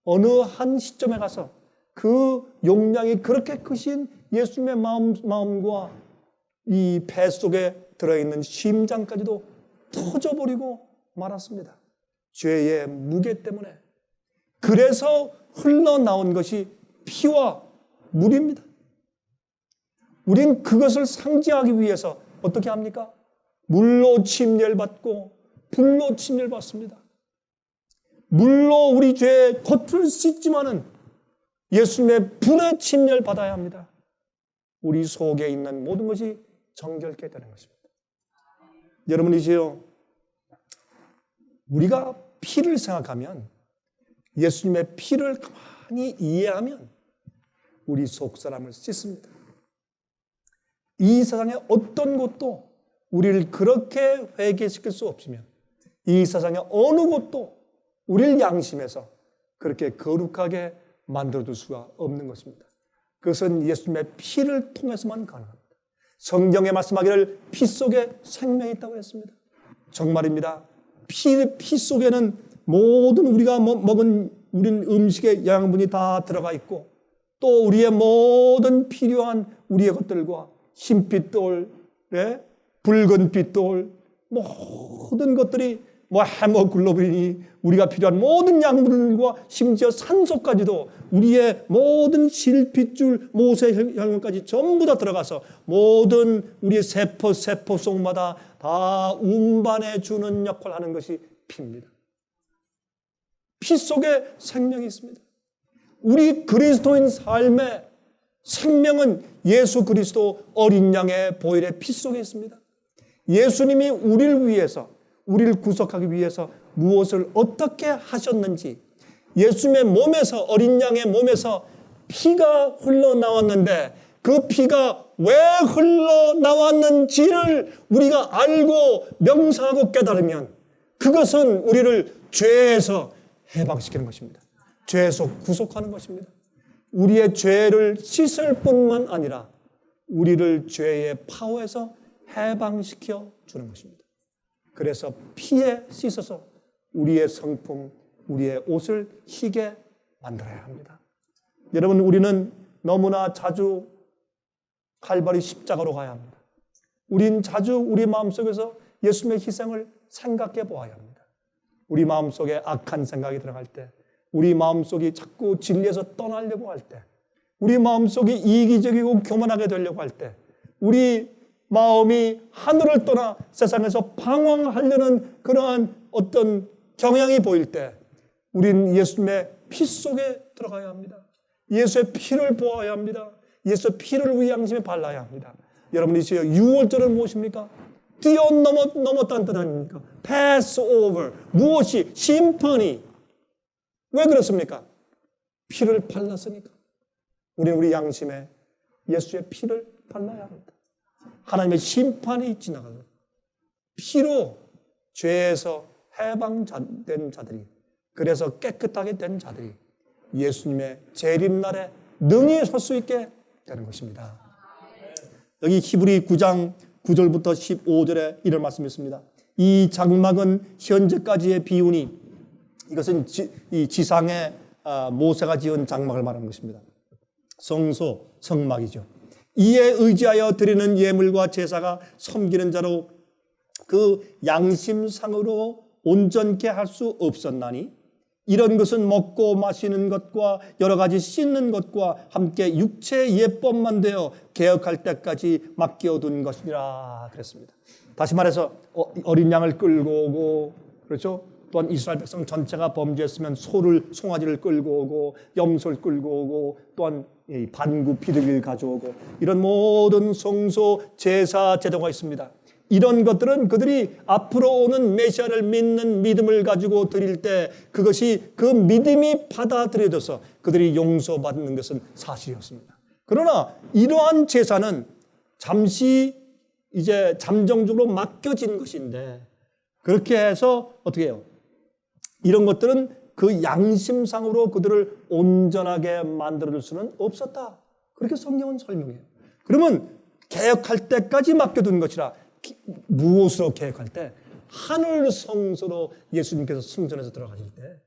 어느 한 시점에 가서 그 용량이 그렇게 크신 예수님의 마음과 이 배 속에 들어있는 심장까지도 터져버리고 말았습니다. 죄의 무게 때문에. 그래서 흘러나온 것이 피와 물입니다. 우린 그것을 상징하기 위해서 어떻게 합니까? 물로 침례받고 불로 침례받습니다. 물로 우리 죄의 겉을 씻지만은 예수님의 불의 침례를 받아야 합니다. 우리 속에 있는 모든 것이 정결케 되는 것입니다. 여러분이시요, 우리가 피를 생각하면, 예수님의 피를 가만히 이해하면 우리 속 사람을 씻습니다. 이 세상의 어떤 것도 우리를 그렇게 회개시킬 수 없으면 이 세상의 어느 것도 우리를 양심해서 그렇게 거룩하게 만들어둘 수가 없는 것입니다. 그것은 예수님의 피를 통해서만 가능합니다. 성경에 말씀하기를 피 속에 생명이 있다고 했습니다. 정말입니다. 피 속에는 모든 우리가 먹은 우린 음식의 영양분이 다 들어가 있고 또 우리의 모든 필요한 우리의 것들과 흰빛돌, 붉은 빛돌, 모든 것들이 헤모글로빈이 우리가 필요한 모든 양분들과 심지어 산소까지도 우리의 모든 실핏줄, 모세혈관까지 전부 다 들어가서 모든 우리의 세포 속마다 다 운반해 주는 역할을 하는 것이 피입니다. 피 속에 생명이 있습니다. 우리 그리스도인 삶의 생명은 예수 그리스도 어린 양의 보혈의 피 속에 있습니다. 예수님이 우리를 위해서, 우리를 구속하기 위해서 무엇을 어떻게 하셨는지, 예수님의 몸에서, 어린 양의 몸에서 피가 흘러나왔는데 그 피가 왜 흘러나왔는지를 우리가 알고 명상하고 깨달으면 그것은 우리를 죄에서 해방시키는 것입니다. 죄에서 구속하는 것입니다. 우리의 죄를 씻을 뿐만 아니라 우리를 죄의 파워에서 해방시켜 주는 것입니다. 그래서 피에 씻어서 우리의 성품, 우리의 옷을 희게 만들어야 합니다. 여러분, 우리는 너무나 자주 칼바리 십자가로 가야 합니다. 우린 자주 우리 마음속에서 예수님의 희생을 생각해 보아야 합니다. 우리 마음속에 악한 생각이 들어갈 때, 우리 마음속이 자꾸 진리에서 떠나려고 할 때, 우리 마음속이 이기적이고 교만하게 되려고 할 때, 우리 마음이 하늘을 떠나 세상에서 방황하려는 그러한 어떤 경향이 보일 때 우린 예수님의 피 속에 들어가야 합니다. 예수의 피를 보아야 합니다. 예수의 피를 우리 양심에 발라야 합니다. 여러분이 지금 6월절은 무엇입니까? 뛰어넘었다는 뜻 아닙니까? Pass over. 무엇이? 심판이. 왜 그렇습니까? 피를 발랐으니까. 우리는 우리 양심에 예수의 피를 발라야 합니다. 하나님의 심판이 지나가는 피로 죄에서 해방된 자들이, 그래서 깨끗하게 된 자들이 예수님의 재림날에 능히 설 수 있게 되는 것입니다. 여기 히브리 9장 9절부터 15절에 이런 말씀이 있습니다. 이 장막은 현재까지의 비운이, 이것은 이 지상에 모세가 지은 장막을 말하는 것입니다. 성소, 성막이죠. 이에 의지하여 드리는 예물과 제사가 섬기는 자로 그 양심상으로 온전케 할 수 없었나니 이런 것은 먹고 마시는 것과 여러 가지 씻는 것과 함께 육체의 예법만 되어 개혁할 때까지 맡겨둔 것이라 그랬습니다. 다시 말해서 어린 양을 끌고 오고, 그렇죠? 또한 이스라엘 백성 전체가 범죄했으면 송아지를 끌고 오고, 염소를 끌고 오고, 또한 반구 피를 가져오고, 이런 모든 성소 제사 제도가 있습니다. 이런 것들은 그들이 앞으로 오는 메시아를 믿는 믿음을 가지고 드릴 때 그것이 그 믿음이 받아들여져서 그들이 용서받는 것은 사실이었습니다. 그러나 이러한 제사는 잠시 이제 잠정적으로 맡겨진 것인데 그렇게 해서 어떻게 해요? 이런 것들은 그 양심상으로 그들을 온전하게 만들어줄 수는 없었다. 그렇게 성경은 설명해요. 그러면 개혁할 때까지 맡겨둔 것이라. 무엇으로 개혁할 때? 하늘 성소로 예수님께서 승천해서 들어가실 때,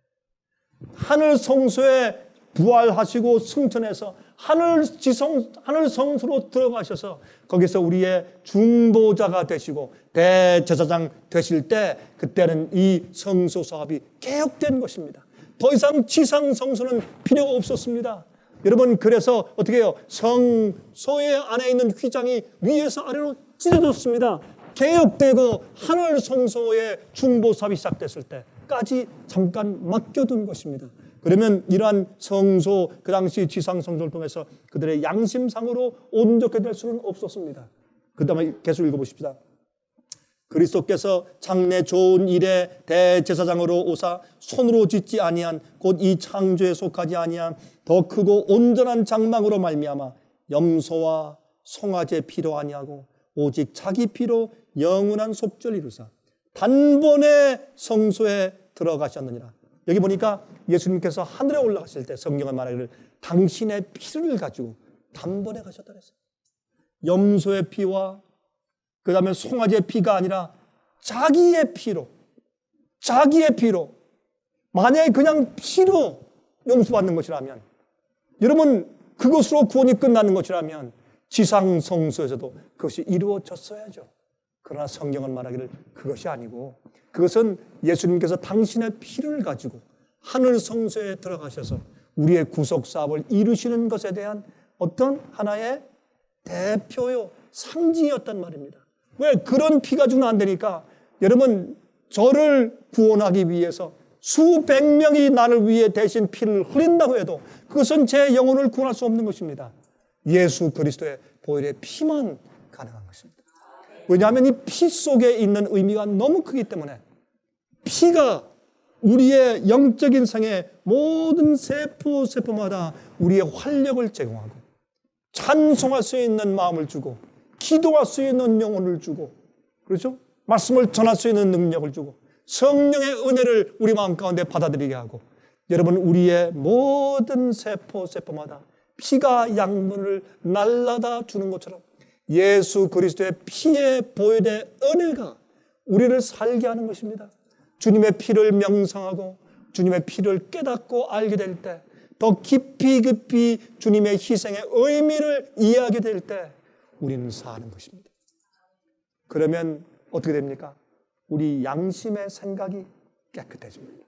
하늘 성소에 부활하시고 승천해서 하늘 성소로 들어가셔서 거기서 우리의 중보자가 되시고 대제사장 되실 때, 그때는 이 성소 사업이 개혁된 것입니다. 더 이상 지상 성소는 필요가 없었습니다. 여러분, 그래서 어떻게 해요? 성소의 안에 있는 휘장이 위에서 아래로 찢어졌습니다. 개혁되고 하늘 성소의 중보 사업이 시작됐을 때까지 잠깐 맡겨둔 것입니다. 그러면 이러한 성소, 그 당시 지상 성소를 통해서 그들의 양심상으로 온전하게 될 수는 없었습니다. 그 다음에 계속 읽어보십시다. 그리스도께서 장래 좋은 일에 대제사장으로 오사 손으로 짓지 아니한 곧 이 창조에 속하지 아니한 더 크고 온전한 장막으로 말미암아 염소와 송아지의 피로 아니하고 오직 자기 피로 영원한 속죄를 이루사 단번에 성소에 들어가셨느니라. 여기 보니까 예수님께서 하늘에 올라가실 때 성경은 말하기를 당신의 피를 가지고 단번에 가셨다 그랬어요. 염소의 피와 그 다음에 송아지의 피가 아니라 자기의 피로, 만약에 그냥 피로 용서받는 것이라면, 여러분, 그것으로 구원이 끝나는 것이라면 지상 성소에서도 그것이 이루어졌어야죠. 그러나 성경은 말하기를 그것이 아니고, 그것은 예수님께서 당신의 피를 가지고 하늘 성소에 들어가셔서 우리의 구속 사업을 이루시는 것에 대한 어떤 하나의 대표요, 상징이었단 말입니다. 왜? 그런 피 가지고는 안 되니까. 여러분, 저를 구원하기 위해서 수백 명이 나를 위해 대신 피를 흘린다고 해도 그것은 제 영혼을 구원할 수 없는 것입니다. 예수 그리스도의 보혈의 피만 가능한 것입니다. 왜냐하면 이 피 속에 있는 의미가 너무 크기 때문에, 피가 우리의 영적인 생의 모든 세포마다 우리의 활력을 제공하고 찬송할 수 있는 마음을 주고 기도할 수 있는 영혼을 주고, 그렇죠? 말씀을 전할 수 있는 능력을 주고 성령의 은혜를 우리 마음 가운데 받아들이게 하고, 여러분, 우리의 모든 세포마다 피가 양분을 날라다 주는 것처럼 예수 그리스도의 피의 보혈의 은혜가 우리를 살게 하는 것입니다. 주님의 피를 명상하고 주님의 피를 깨닫고 알게 될 때, 더 깊이 주님의 희생의 의미를 이해하게 될 때 우리는 사는 것입니다. 그러면 어떻게 됩니까? 우리 양심의 생각이 깨끗해집니다.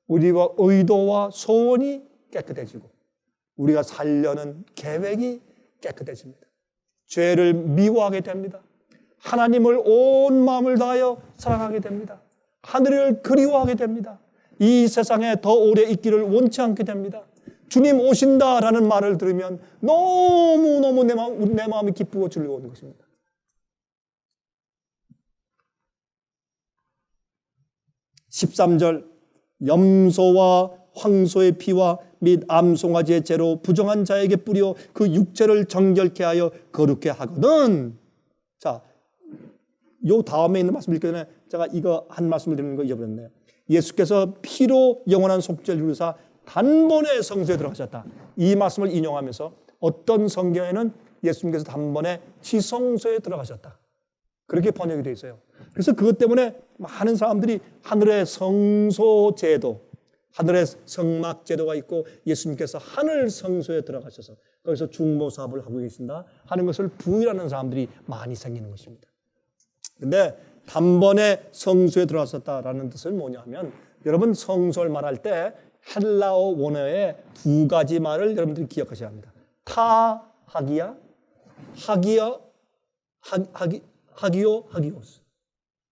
우리와 의도와 소원이 깨끗해지고 우리가 살려는 계획이 깨끗해집니다. 죄를 미워하게 됩니다. 하나님을 온 마음을 다하여 사랑하게 됩니다. 하늘을 그리워하게 됩니다. 이 세상에 더 오래 있기를 원치 않게 됩니다. 주님 오신다라는 말을 들으면 너무너무 내 마음이 기쁘고 즐거운 것입니다. (13절) 염소와 황소의 피와 및 암송아지의 죄로 부정한 자에게 뿌려 그 육체를 정결케 하여 거룩케 하거든. 자, 요 다음에 있는 말씀을 읽기 전에 제가 이거 한 말씀을 드리는 거 잊어버렸네요. 예수께서 피로 영원한 속죄를 이루사 단번에 성소에 들어가셨다. 이 말씀을 인용하면서 어떤 성경에는 예수님께서 단번에 지성소에 들어가셨다, 그렇게 번역이 되어 있어요. 그래서 그것 때문에 많은 사람들이 하늘의 성소제도, 하늘의 성막제도가 있고 예수님께서 하늘 성소에 들어가셔서 거기서 중보 사업을 하고 계신다 하는 것을 부인하는 사람들이 많이 생기는 것입니다. 그런데 단번에 성소에 들어갔었다라는 뜻은 뭐냐면, 여러분, 성소를 말할 때 헬라어 원어에 두 가지 말을 여러분들이 기억하셔야 합니다. 하기오, 하기오스.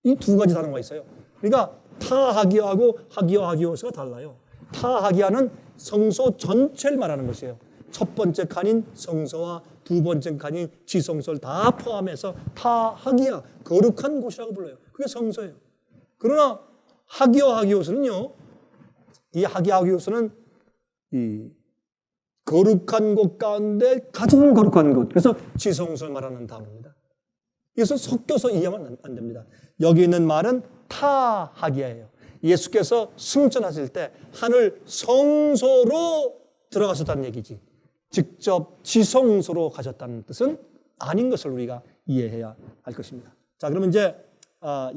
이 두 가지 단어가 있어요. 그러니까 하기오하고 하기오스가 달라요. 하기야는 성소 전체를 말하는 것이에요. 첫 번째 칸인 성소와 두 번째 칸인 지성소를 다 포함해서 하기야, 거룩한 곳이라고 불러요. 그게 성소예요. 그러나 하기오스는요, 이 하기오스는 이 거룩한 곳 가운데 가장 거룩한 곳, 그래서 지성소를 말하는 단어입니다. 이것은 섞여서 이해하면 안 됩니다. 여기 있는 말은 타하기야예요. 예수께서 승천하실 때 하늘 성소로 들어가셨다는 얘기지, 직접 지성소로 가셨다는 뜻은 아닌 것을 우리가 이해해야 할 것입니다. 자, 그러면 이제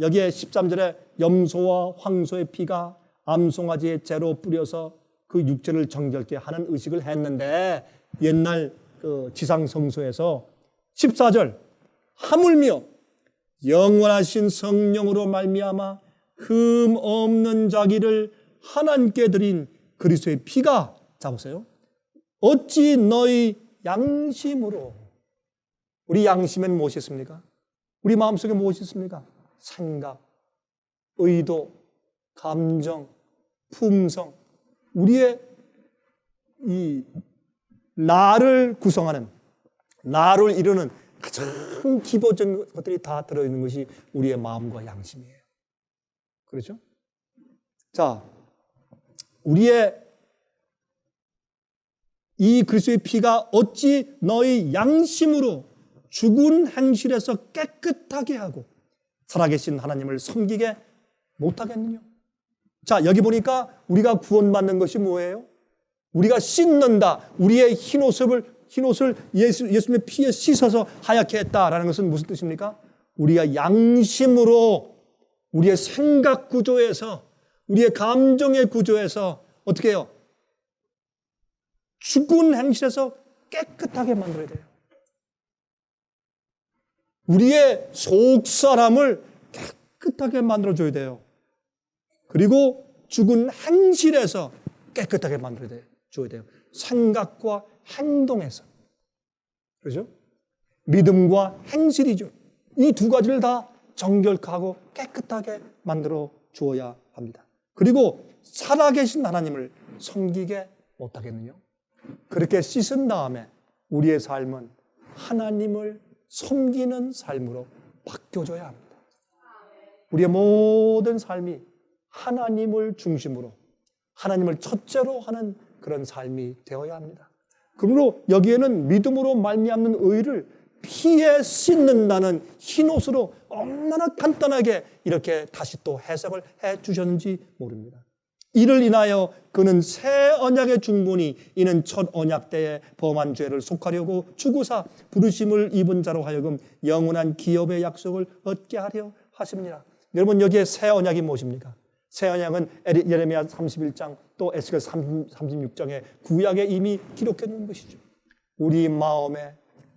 여기에 13절에 염소와 황소의 피가 암송아지의 재로 뿌려서 그 육체를 정결케 하는 의식을 했는데, 옛날 그 지상성소에서 14절 하물며 영원하신 성령으로 말미암아 흠 없는 자기를 하나님께 드린 그리스도의 피가, 자 보세요, 어찌 너희 양심으로, 우리 양심에는 무엇이 있습니까? 우리 마음속에 무엇이 있습니까? 생각, 의도, 감정, 품성, 우리의 이 나를 구성하는, 나를 이루는 가장 기본적인 것들이 다 들어있는 것이 우리의 마음과 양심이에요. 그렇죠? 자, 우리의 이 그리스도의 피가 어찌 너희 양심으로 죽은 행실에서 깨끗하게 하고 살아계신 하나님을 섬기게 못하겠느냐? 자, 여기 보니까 우리가 구원받는 것이 뭐예요? 우리가 씻는다. 우리의 흰옷을 예수님의 피에 씻어서 하얗게 했다라는 것은 무슨 뜻입니까? 우리가 양심으로, 우리의 생각 구조에서, 우리의 감정의 구조에서 어떻게 해요? 죽은 행실에서 깨끗하게 만들어야 돼요. 우리의 속사람을 깨끗하게 만들어줘야 돼요. 그리고 죽은 행실에서 깨끗하게 만들어줘야 돼요. 생각과 행동에서. 그렇죠? 믿음과 행실이죠. 이 두 가지를 다 정결하고 깨끗하게 만들어 주어야 합니다. 그리고 살아계신 하나님을 섬기게 못하겠느냐? 그렇게 씻은 다음에 우리의 삶은 하나님을 섬기는 삶으로 바뀌어져야 합니다. 우리의 모든 삶이 하나님을 중심으로, 하나님을 첫째로 하는 그런 삶이 되어야 합니다. 그러므로 여기에는 믿음으로 말미암는 의를 피에 씻는다는 흰옷으로 얼마나 간단하게 이렇게 다시 또 해석을 해 주셨는지 모릅니다. 이를 인하여 그는 새 언약의 중보니 이는 첫 언약 때에 범한 죄를 속하려고 주구사 부르심을 입은 자로 하여금 영원한 기업의 약속을 얻게 하려 하십니다. 여러분, 여기에 새 언약이 무엇입니까? 새 언약은 예레미야 31장 또 에스겔 36장에 구약에 이미 기록해 놓은 것이죠. 우리 마음에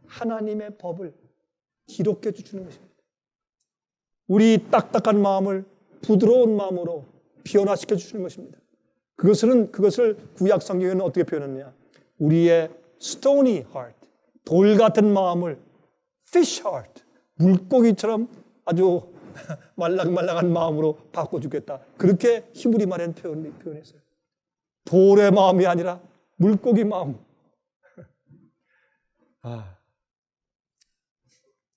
하나님의 법을 기록해 주시는 것입니다. 우리 딱딱한 마음을 부드러운 마음으로 변화시켜 주시는 것입니다. 그것을 구약 성경에는 어떻게 표현했느냐? 우리의 stony heart, 돌 같은 마음을 fish heart, 물고기처럼 아주 말랑말랑한 마음으로 바꿔주겠다. 그렇게 히브리 말에는 표현했어요. 돌의 마음이 아니라 물고기 마음.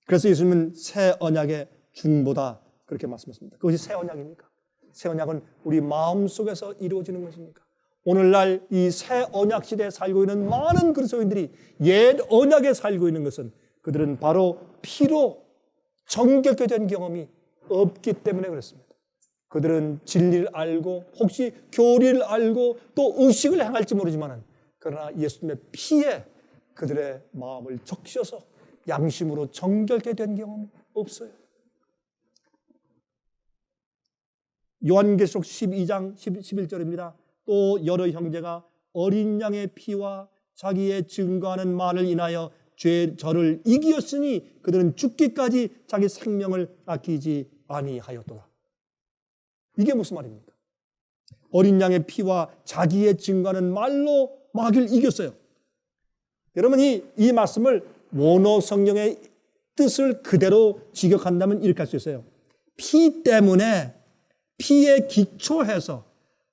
그래서 예수님은 새 언약의 중보다 그렇게 말씀하십니다. 그것이 새 언약입니까? 새 언약은 우리 마음 속에서 이루어지는 것입니까? 오늘날 이 새 언약 시대에 살고 있는 많은 그리스도인들이 옛 언약에 살고 있는 것은 그들은 바로 피로 정결케 된 경험이 없기 때문에 그렇습니다. 그들은 진리를 알고 혹시 교리를 알고 또 의식을 행할지 모르지만 그러나 예수님의 피에 그들의 마음을 적셔서 양심으로 정결케 된 경험이 없어요. 요한계시록 12장 11절입니다. 또 여러 형제가 어린 양의 피와 자기의 증거하는 말을 인하여 저를 이기었으니 그들은 죽기까지 자기 생명을 아끼지 아니하였도다. 이게 무슨 말입니까? 어린 양의 피와 자기의 증거하는 말로 마귀를 이겼어요. 여러분이 이 말씀을 원어 성경의 뜻을 그대로 직역한다면 이렇게 할 수 있어요. 피 때문에, 피에 기초해서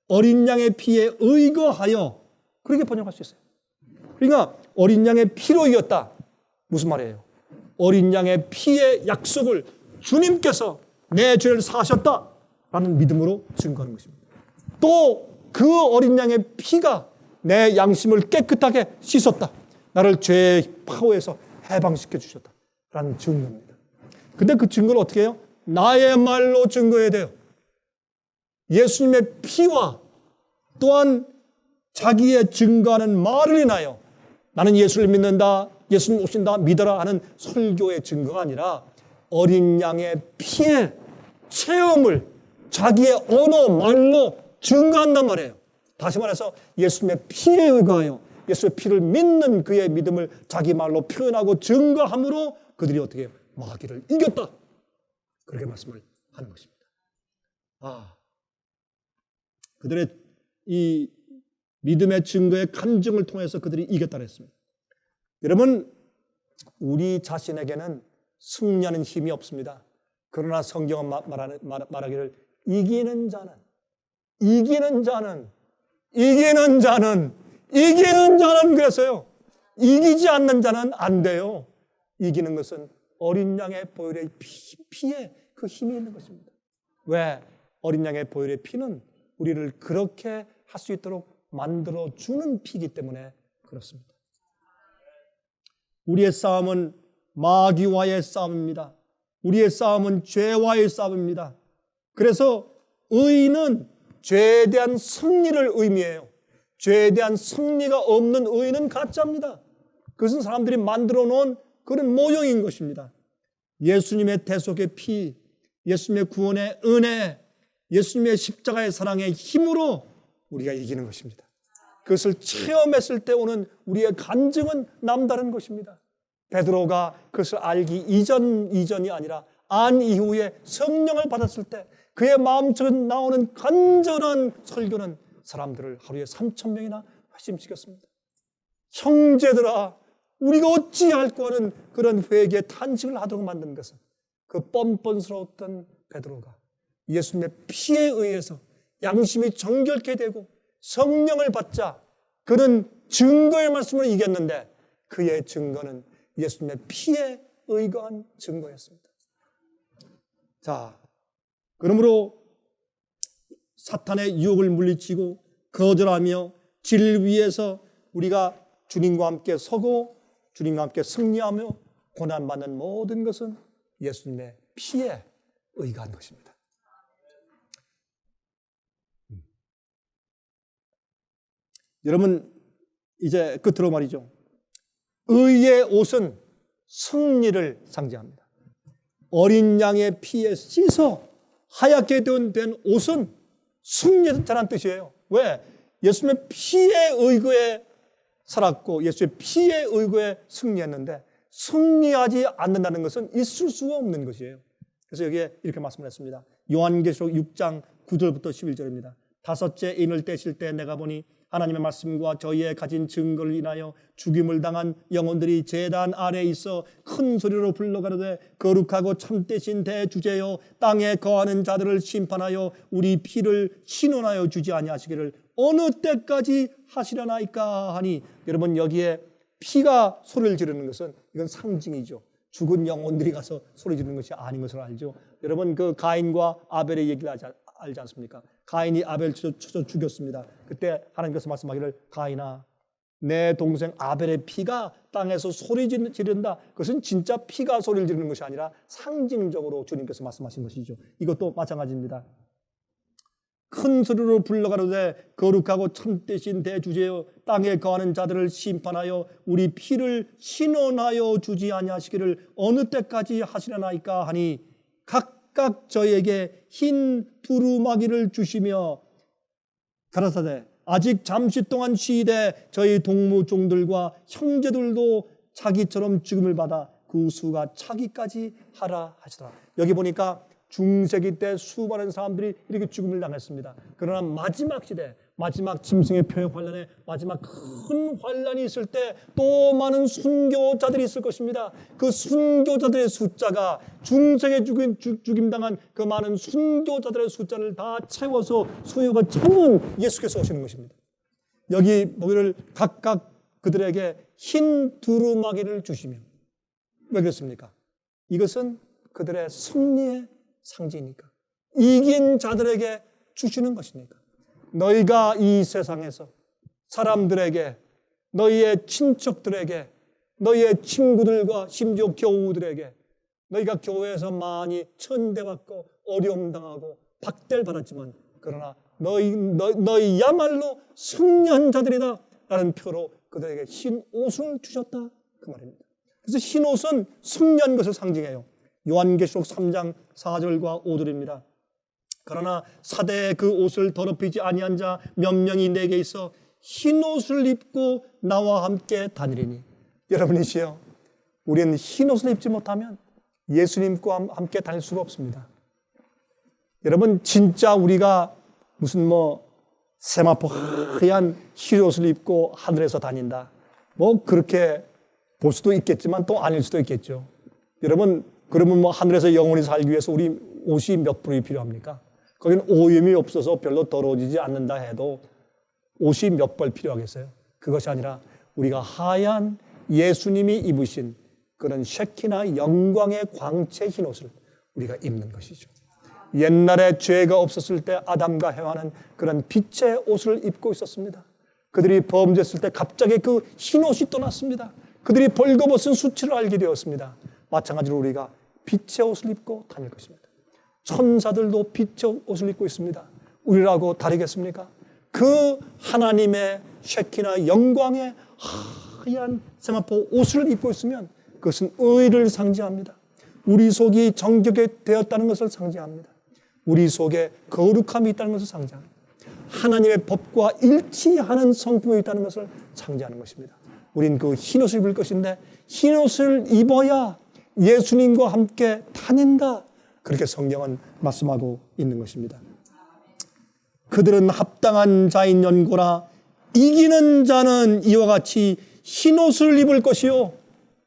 어린 양의 피에 의거하여, 그렇게 번역할 수 있어요. 그러니까 어린 양의 피로 이겼다. 무슨 말이에요? 어린 양의 피의 약속을 주님께서 내 죄를 사하셨다라는 믿음으로 증거하는 것입니다. 또 그 어린 양의 피가 내 양심을 깨끗하게 씻었다. 나를 죄의 파워에서 해방시켜 주셨다라는 증거입니다. 근데 그 증거를 어떻게 해요? 나의 말로 증거해야 돼요. 예수님의 피와 또한 자기의 증거하는 말을 인하여 나는 예수를 믿는다, 예수님 오신다, 믿어라 하는 설교의 증거가 아니라 어린 양의 피의 체험을 자기의 언어, 말로 증거한단 말이에요. 다시 말해서 예수님의 피에 의거하여 예수의 피를 믿는 그의 믿음을 자기 말로 표현하고 증거함으로 그들이 어떻게 해요? 마귀를 이겼다. 그렇게 말씀을 하는 것입니다. 그들의 이 믿음의 증거의 간증을 통해서 그들이 이겼다고 했습니다. 여러분, 우리 자신에게는 승리하는 힘이 없습니다. 그러나 성경은 말하기를 이기는 자는 그랬어요. 이기지 않는 자는 안 돼요. 이기는 것은 어린 양의 보혈의 피에 그 힘이 있는 것입니다. 왜? 어린 양의 보혈의 피는 우리를 그렇게 할 수 있도록 만들어주는 피이기 때문에 그렇습니다. 우리의 싸움은 마귀와의 싸움입니다. 우리의 싸움은 죄와의 싸움입니다. 그래서 의인은 죄에 대한 승리를 의미해요. 죄에 대한 승리가 없는 의인은 가짜입니다. 그것은 사람들이 만들어 놓은 그런 모형인 것입니다. 예수님의 대속의 피, 예수님의 구원의 은혜, 예수님의 십자가의 사랑의 힘으로 우리가 이기는 것입니다. 그것을 체험했을 때 오는 우리의 간증은 남다른 것입니다. 베드로가 그것을 알기 이전이 아니라 안 이후에 성령을 받았을 때 그의 마음속에 나오는 간절한 설교는 사람들을 하루에 3,000명이나 회심시켰습니다. 형제들아, 우리가 어찌할꼬 하는 그런 회개의 탄식을 하도록 만든 것은 그 뻔뻔스러웠던 베드로가 예수님의 피에 의해서 양심이 정결케 되고 성령을 받자 그는 증거의 말씀으로 이겼는데 그의 증거는 예수님의 피에 의거한 증거였습니다. 자, 그러므로 사탄의 유혹을 물리치고 거절하며 질 위에서 우리가 주님과 함께 서고 주님과 함께 승리하며 고난받는 모든 것은 예수님의 피에 의거한 것입니다. 여러분, 이제 끝으로 말이죠. 의의 옷은 승리를 상징합니다. 어린 양의 피에 씻어 하얗게 된 옷은 승리자라는 뜻이에요. 왜? 예수님의 피에 의거해 살았고 예수의 피에 의거해 승리했는데 승리하지 않는다는 것은 있을 수가 없는 것이에요. 그래서 여기에 이렇게 말씀을 했습니다. 요한계시록 6장 9절부터 11절입니다. 다섯째 인을 떼실 때 내가 보니 하나님의 말씀과 저희의 가진 증거를 인하여 죽임을 당한 영혼들이 제단 아래에 있어 큰 소리로 불러가로되 거룩하고 참되신 대주제여 땅에 거하는 자들을 심판하여 우리 피를 신원하여 주지 아니하시기를 어느 때까지 하시려나이까 하니, 여러분 여기에 피가 소리를 지르는 것은 이건 상징이죠. 죽은 영혼들이 가서 소리 지르는 것이 아닌 것을 알죠. 여러분 그 가인과 아벨의 얘기를 알지 않습니까? 가인이 아벨을 쳐 죽였습니다. 그때 하나님께서 말씀하기를 가인아 내 동생 아벨의 피가 땅에서 소리 지른다. 그것은 진짜 피가 소리를 지르는 것이 아니라 상징적으로 주님께서 말씀하신 것이죠. 이것도 마찬가지입니다. 큰 소리로 불러가로되 거룩하고 참되신 대주제여 땅에 거하는 자들을 심판하여 우리 피를 신원하여 주지 아니하시기를 어느 때까지 하시려나이까 하니 각각 저에게 흰 두루마기를 주시며 가라사대 아직 잠시 동안 쉬되 저희 동무종들과 형제들도 자기처럼 죽음을 받아 그 수가 차기까지 하라 하시더라. 여기 보니까 중세기 때 수많은 사람들이 이렇게 죽음을 당했습니다. 그러나 마지막 시대, 마지막 짐승의 표의 환란에 마지막 큰 환란이 있을 때 또 많은 순교자들이 있을 것입니다. 그 순교자들의 숫자가 중세기에 죽임당한 그 많은 순교자들의 숫자를 다 채워서 수요가 차면 예수께서 오시는 것입니다. 여기 보기를 각각 그들에게 흰 두루마기를 주시며, 왜 그렇습니까? 이것은 그들의 승리의 상징이니까, 이긴 자들에게 주시는 것이니까. 너희가 이 세상에서 사람들에게, 너희의 친척들에게, 너희의 친구들과 심지어 교우들에게 너희가 교회에서 많이 천대받고 어려움 당하고 박대를 받았지만 그러나 너희야말로 승리한 자들이다 라는 표로 그들에게 흰 옷을 주셨다 그 말입니다. 그래서 흰 옷은 승리한 것을 상징해요. 요한계시록 3장 4절과 5절입니다. 그러나 사대에 그 옷을 더럽히지 아니한 자 몇 명이 내게 있어 흰 옷을 입고 나와 함께 다니리니. 여러분이시여, 우리는 흰 옷을 입지 못하면 예수님과 함께 다닐 수가 없습니다. 여러분, 진짜 우리가 무슨 세마포 하얀 흰 옷을 입고 하늘에서 다닌다, 그렇게 볼 수도 있겠지만 또 아닐 수도 있겠죠. 여러분, 그러면 하늘에서 영원히 살기 위해서 우리 옷이 몇 벌이 필요합니까? 거기는 오염이 없어서 별로 더러워지지 않는다 해도 옷이 몇 벌 필요하겠어요? 그것이 아니라 우리가 하얀 예수님이 입으신 그런 쉐키나 영광의 광채 흰 옷을 우리가 입는 것이죠. 옛날에 죄가 없었을 때 아담과 해와는 그런 빛의 옷을 입고 있었습니다. 그들이 범죄했을 때 갑자기 그 흰 옷이 떠났습니다. 그들이 벌거벗은 수치를 알게 되었습니다. 마찬가지로 우리가 빛의 옷을 입고 다닐 것입니다. 천사들도 빛의 옷을 입고 있습니다. 우리라고 다르겠습니까? 그 하나님의 쉐키나 영광의 하얀 세마포 옷을 입고 있으면 그것은 의를 상징합니다. 우리 속이 정결하게 되었다는 것을 상징합니다. 우리 속에 거룩함이 있다는 것을 상징합니다. 하나님의 법과 일치하는 성품이 있다는 것을 상징하는 것입니다. 우린 그 흰옷을 입을 것인데 흰옷을 입어야 예수님과 함께 다닌다, 그렇게 성경은 말씀하고 있는 것입니다. 그들은 합당한 자인 연고라 이기는 자는 이와 같이 흰옷을 입을 것이요.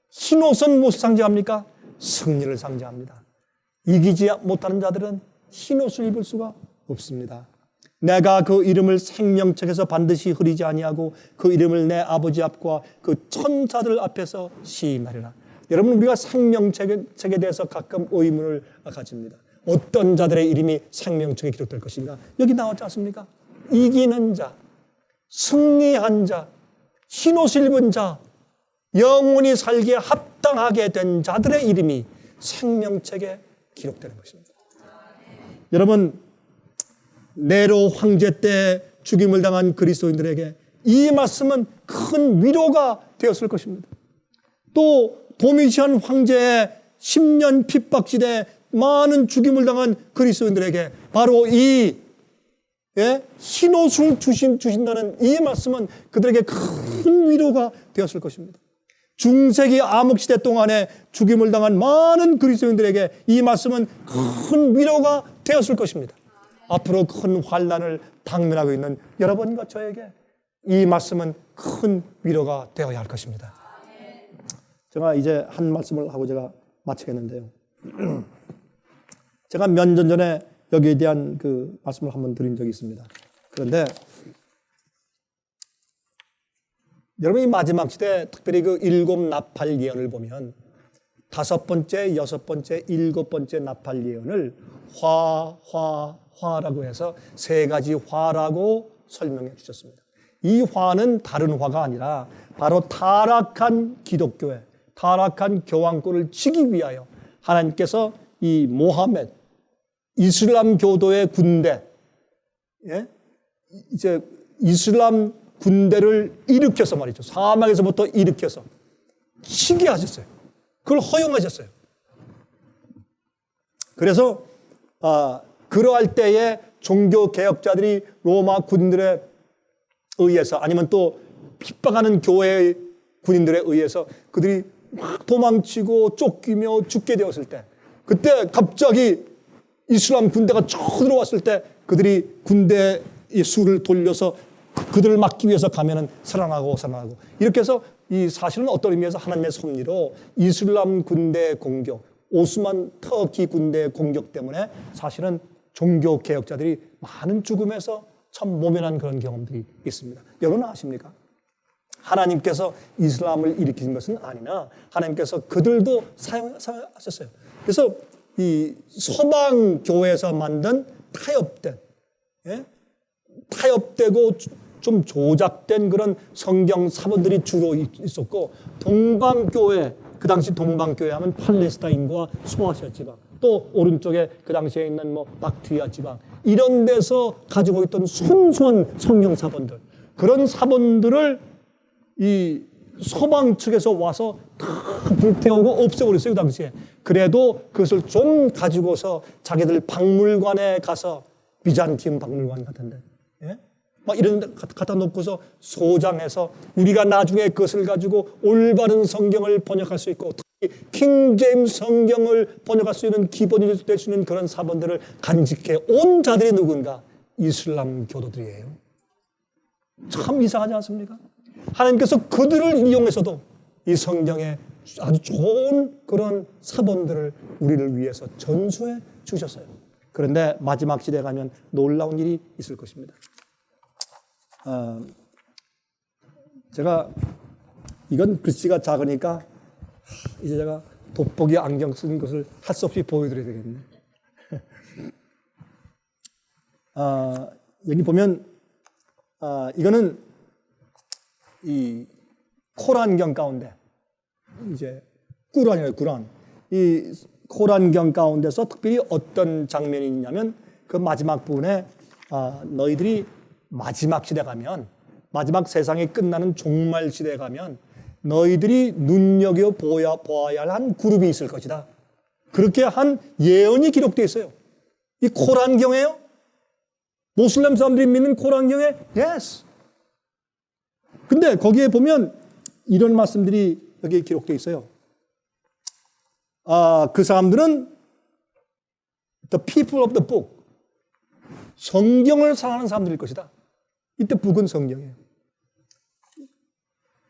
흰옷은 무엇을 상징합니까? 승리를 상징합니다. 이기지 못하는 자들은 흰옷을 입을 수가 없습니다. 내가 그 이름을 생명책에서 반드시 흐리지 아니하고 그 이름을 내 아버지 앞과 그 천사들 앞에서 시인하리라. 여러분, 우리가 생명책에 대해서 가끔 의문을 가집니다. 어떤 자들의 이름이 생명책에 기록될 것인가? 여기 나왔지 않습니까? 이기는 자, 승리한 자, 흰옷을 입은 자, 영원히 살기에 합당하게 된 자들의 이름이 생명책에 기록되는 것입니다. 여러분, 네로 황제 때 죽임을 당한 그리스도인들에게 이 말씀은 큰 위로가 되었을 것입니다. 또 도미시안 황제의 10년 핍박시대에 많은 죽임을 당한 그리스도인들에게 바로 이 흰옷을 주신다는 이 말씀은 그들에게 큰 위로가 되었을 것입니다. 중세기 암흑시대 동안에 죽임을 당한 많은 그리스도인들에게 이 말씀은 큰 위로가 되었을 것입니다. 앞으로 큰 환난을 당면하고 있는 여러분과 저에게 이 말씀은 큰 위로가 되어야 할 것입니다. 제가 이제 한 말씀을 하고 제가 마치겠는데요. 제가 몇 년 전에 여기에 대한 그 말씀을 한번 드린 적이 있습니다. 그런데 여러분, 이 마지막 시대 특별히 그 7 나팔 예언을 보면 5번째, 6번째, 7번째 나팔 예언을 화라고 해서 3가지 화라고 설명해 주셨습니다. 이 화는 다른 화가 아니라 바로 타락한 기독교회, 타락한 교황권을 치기 위하여 하나님께서 이 모하메드, 이슬람 교도의 군대, 이제 이슬람 군대를 일으켜서 말이죠. 사막에서부터 일으켜서 치게 하셨어요. 그걸 허용하셨어요. 그래서 그러할 때에 종교 개혁자들이 로마 군인들에 의해서 아니면 또 핍박하는 교회의 군인들에 의해서 그들이 막 도망치고 쫓기며 죽게 되었을 때, 그때 갑자기 이슬람 군대가 쳐들어왔을 때 그들이 군대의 수를 돌려서 그들을 막기 위해서 가면은 살아나고 이렇게 해서 이 사실은 어떤 의미에서 하나님의 섭리로 이슬람 군대의 공격, 오스만 터키 군대의 공격 때문에 사실은 종교 개혁자들이 많은 죽음에서 참 모면한 그런 경험들이 있습니다. 여러분 아십니까? 하나님께서 이슬람을 일으킨 것은 아니나 하나님께서 그들도 사용하셨어요. 그래서 이 서방 교회에서 만든 타협되고 좀 조작된 그런 성경 사본들이 주로 있었고, 동방 교회, 그 당시 동방교회 하면 팔레스타인과 소아시아 지방, 또 오른쪽에 그 당시에 있는 뭐 박트리아 지방, 이런 데서 가지고 있던 순수한 성경 사본들, 그런 사본들을 이 서방 측에서 와서 다 불태우고 없애버렸어요, 그 당시에. 그래도 그것을 좀 가지고서 자기들 박물관에 가서, 비잔티움 박물관 같은데, 예? 막 이런 데 갖다 놓고서 소장해서 우리가 나중에 그것을 가지고 올바른 성경을 번역할 수 있고, 특히 킹 제임스 성경을 번역할 수 있는 기본이 될 수 있는 그런 사본들을 간직해 온 자들이 누군가? 이슬람 교도들이에요. 참 이상하지 않습니까? 하나님께서 그들을 이용해서도 이 성경에 아주 좋은 그런 사본들을 우리를 위해서 전수해 주셨어요. 그런데 마지막 시대에 가면 놀라운 일이 있을 것입니다. 제가 이건 글씨가 작으니까 이제 제가 돋보기 안경 쓴 것을 할 수 없이 보여드려야 되겠네. 여기 보면 이거는 이 코란경 가운데, 이제 꾸란이에요, 꾸란. 이 코란경 가운데서 특별히 어떤 장면이 있냐면, 그 마지막 부분에 너희들이 마지막 시대 가면, 마지막 세상이 끝나는 종말 시대에 가면 너희들이 눈여겨보아야 할 한 그룹이 있을 것이다. 그렇게 한 예언이 기록되어 있어요. 이 코란경이에요? 모슬렘 사람들이 믿는 코란경에? Yes. 근데 거기에 보면 이런 말씀들이 여기에 기록되어 있어요. 그 사람들은 the people of the book, 성경을 사랑하는 사람들일 것이다. 이때 북은 성경이에요.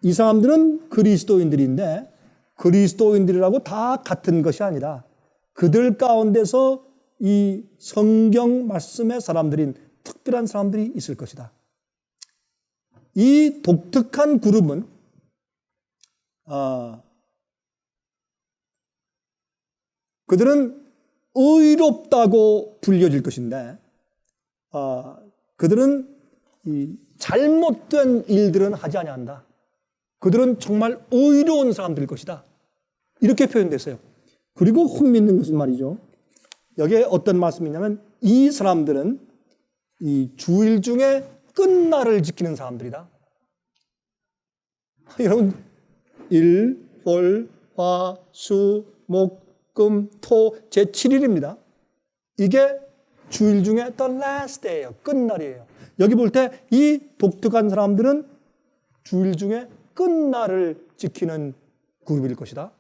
이 사람들은 그리스도인들인데 그리스도인들이라고 다 같은 것이 아니라 그들 가운데서 이 성경 말씀의 사람들인 특별한 사람들이 있을 것이다. 이 독특한 그룹은 그들은 의롭다고 불려질 것인데 그들은 이 잘못된 일들은 하지 아니한다. 그들은 정말 의로운 사람들일 것이다. 이렇게 표현됐어요. 그리고 흥미있는 것은 말이죠. 여기에 어떤 말씀이냐면 이 사람들은 이 주일 중에 끝날을 지키는 사람들이다. 여러분, 일, 월, 화, 수, 목, 금, 토, 제 7일입니다. 이게 주일 중에 the last day예요. 끝날이에요. 여기 볼 때 이 독특한 사람들은 주일 중에 끝날을 지키는 그룹일 것이다.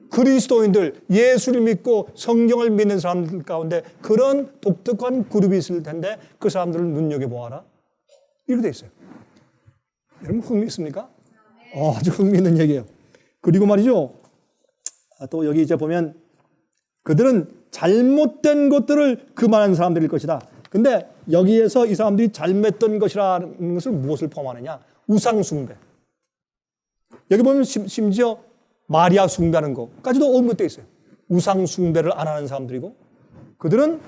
그리스도인들, 예수를 믿고 성경을 믿는 사람들 가운데 그런 독특한 그룹이 있을 텐데 그 사람들을 눈여겨보아라. 이렇게 돼 있어요. 여러분 흥미있습니까? 아주 흥미있는 얘기예요. 그리고 말이죠. 또 여기 이제 보면 그들은 잘못된 것들을 금하는 사람들일 것이다. 근데 여기에서 이 사람들이 잘못된 것이라는 것을 무엇을 포함하느냐? 우상숭배. 여기 보면 심지어 마리아 숭배하는 것까지도 언급되어 있어요. 우상숭배를 안 하는 사람들이고 그들은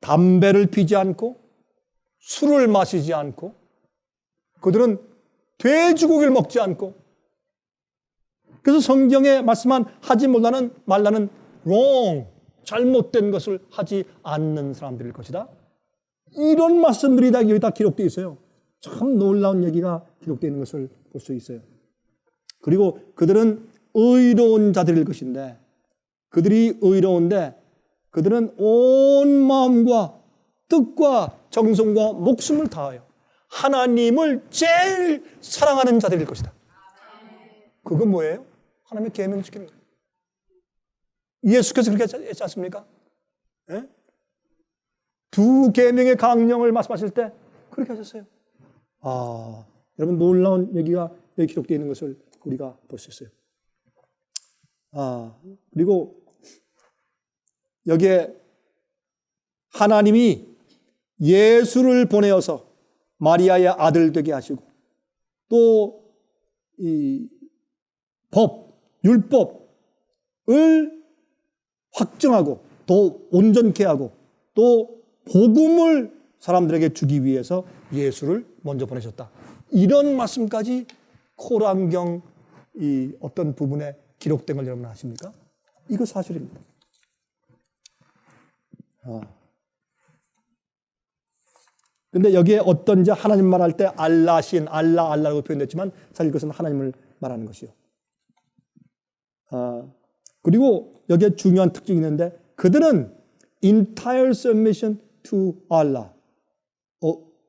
담배를 피지 않고 술을 마시지 않고 그들은 돼지고기를 먹지 않고 그래서 성경에 말씀한 하지 말라는 wrong, 잘못된 것을 하지 않는 사람들일 것이다. 이런 말씀들이 다 여기 다 기록되어 있어요. 참 놀라운 얘기가 기록되어 있는 것을 볼 수 있어요. 그리고 그들은 의로운 자들일 것인데 그들이 의로운데 그들은 온 마음과 뜻과 정성과 목숨을 다하여 하나님을 제일 사랑하는 자들일 것이다. 그건 뭐예요? 하나님의 계명을 지키는 거예요. 예수께서 그렇게 했지 않습니까? 예? 두 계명의 강령을 말씀하실 때 그렇게 하셨어요. 여러분 놀라운 얘기가 여기 기록되어 있는 것을 우리가 볼 수 있어요. 그리고 여기에 하나님이 예수를 보내어서 마리아의 아들 되게 하시고 또 이 율법을 확정하고 더 온전케 하고 또 복음을 사람들에게 주기 위해서 예수를 먼저 보내셨다. 이런 말씀까지 코란경 이 어떤 부분에 기록된 걸 여러분 아십니까? 이거 사실입니다. 근데 여기에 어떤 이제 하나님 말할 때 알라신, 알라라고 표현됐지만 사실 그것은 하나님을 말하는 것이요. 그리고 여기에 중요한 특징이 있는데 그들은 entire submission to Allah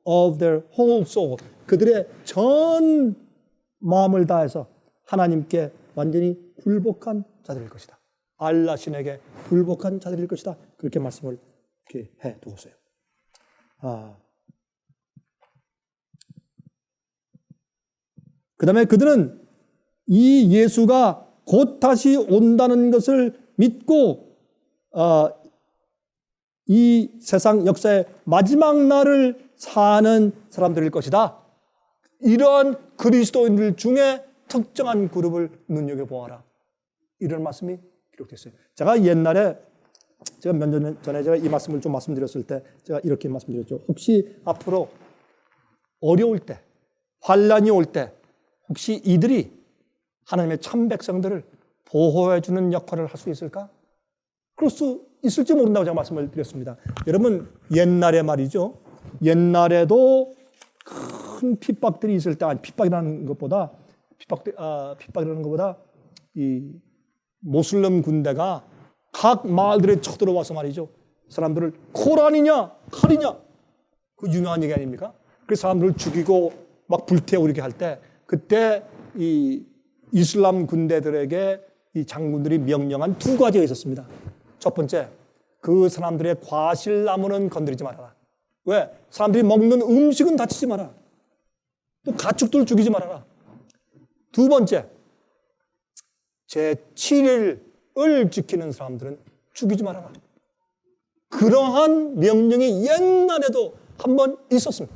of their whole soul. 그들의 전 마음을 다해서 하나님께 완전히 굴복한 자들일 것이다. 알라 신에게 굴복한 자들일 것이다. 그렇게 말씀을 이렇게 해 두었어요. 그 다음에 그들은 이 예수가 곧 다시 온다는 것을 믿고 이 세상 역사의 마지막 날을 사는 사람들일 것이다. 이러한 그리스도인들 중에 특정한 그룹을 눈여겨보아라. 이런 말씀이 기록됐어요. 제가 옛날에 제가 몇 년 전에 제가 이 말씀을 좀 말씀드렸을 때 제가 이렇게 말씀드렸죠. 혹시 앞으로 어려울 때, 환란이 올 때 혹시 이들이 하나님의 참 백성들을 보호해 주는 역할을 할 수 있을까? 그럴 수 있을지 모른다고 제가 말씀을 드렸습니다. 여러분 옛날에 말이죠. 옛날에도 큰 핍박들이 있을 때, 아니 핍박이라는 것보다 이 모슬렘 군대가 각 마을들에 쳐들어와서 말이죠. 사람들을 코란이냐 칼이냐 그 유명한 얘기 아닙니까? 그 사람들을 죽이고 막 불태우고 이렇게 할 때 그때 이 이슬람 군대들에게 이 장군들이 명령한 두 가지가 있었습니다. 첫 번째, 그 사람들의 과실나무는 건드리지 말아라. 왜? 사람들이 먹는 음식은 다치지 마라. 또 가축들 죽이지 말아라. 두 번째, 제7일을 지키는 사람들은 죽이지 말아라. 그러한 명령이 옛날에도 한번 있었습니다.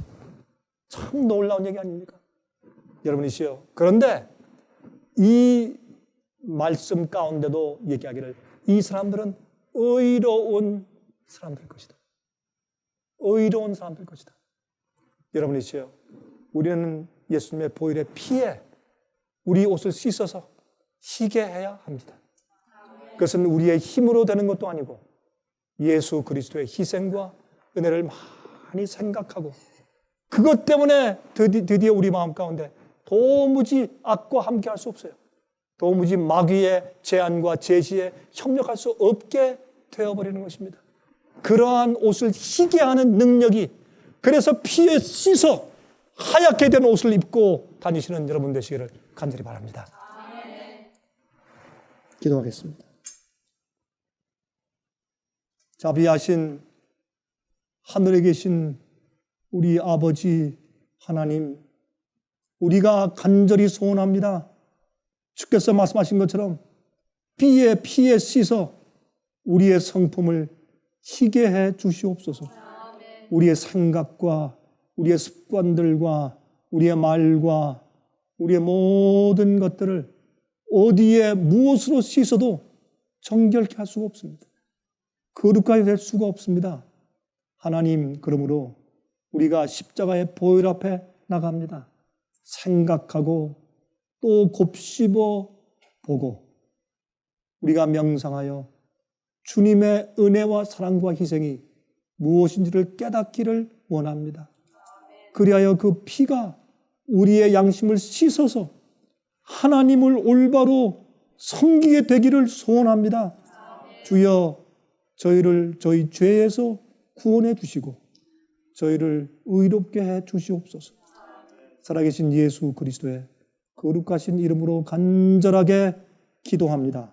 참 놀라운 얘기 아닙니까? 여러분이시요. 그런데 이 말씀 가운데도 얘기하기를 이 사람들은 의로운 사람들 것이다. 의로운 사람들 것이다. 여러분이시요. 우리는 예수님의 보혈의 피에 우리 옷을 씻어서 희게 해야 합니다. 그것은 우리의 힘으로 되는 것도 아니고 예수 그리스도의 희생과 은혜를 많이 생각하고 그것 때문에 드디어 우리 마음 가운데 도무지 악과 함께 할 수 없어요. 도무지 마귀의 제안과 제시에 협력할 수 없게 되어버리는 것입니다. 그러한 옷을 희게 하는 능력이 그래서 피에 씻어 하얗게 된 옷을 입고 다니시는 여러분 되시기를 간절히 바랍니다. 기도하겠습니다. 자비하신 하늘에 계신 우리 아버지 하나님, 우리가 간절히 소원합니다. 주께서 말씀하신 것처럼 피에 씻어 우리의 성품을 희게 해 주시옵소서. 우리의 생각과 우리의 습관들과 우리의 말과 우리의 모든 것들을 어디에 무엇으로 씻어도 정결케 할 수가 없습니다. 거룩하게 될 수가 없습니다. 하나님, 그러므로 우리가 십자가의 보혈 앞에 나갑니다. 생각하고 또 곱씹어 보고 우리가 명상하여 주님의 은혜와 사랑과 희생이 무엇인지를 깨닫기를 원합니다. 그리하여 그 피가 우리의 양심을 씻어서 하나님을 올바로 섬기게 되기를 소원합니다. 주여, 저희를 저희 죄에서 구원해 주시고 저희를 의롭게 해 주시옵소서. 살아계신 예수 그리스도의 거룩하신 이름으로 간절하게 기도합니다.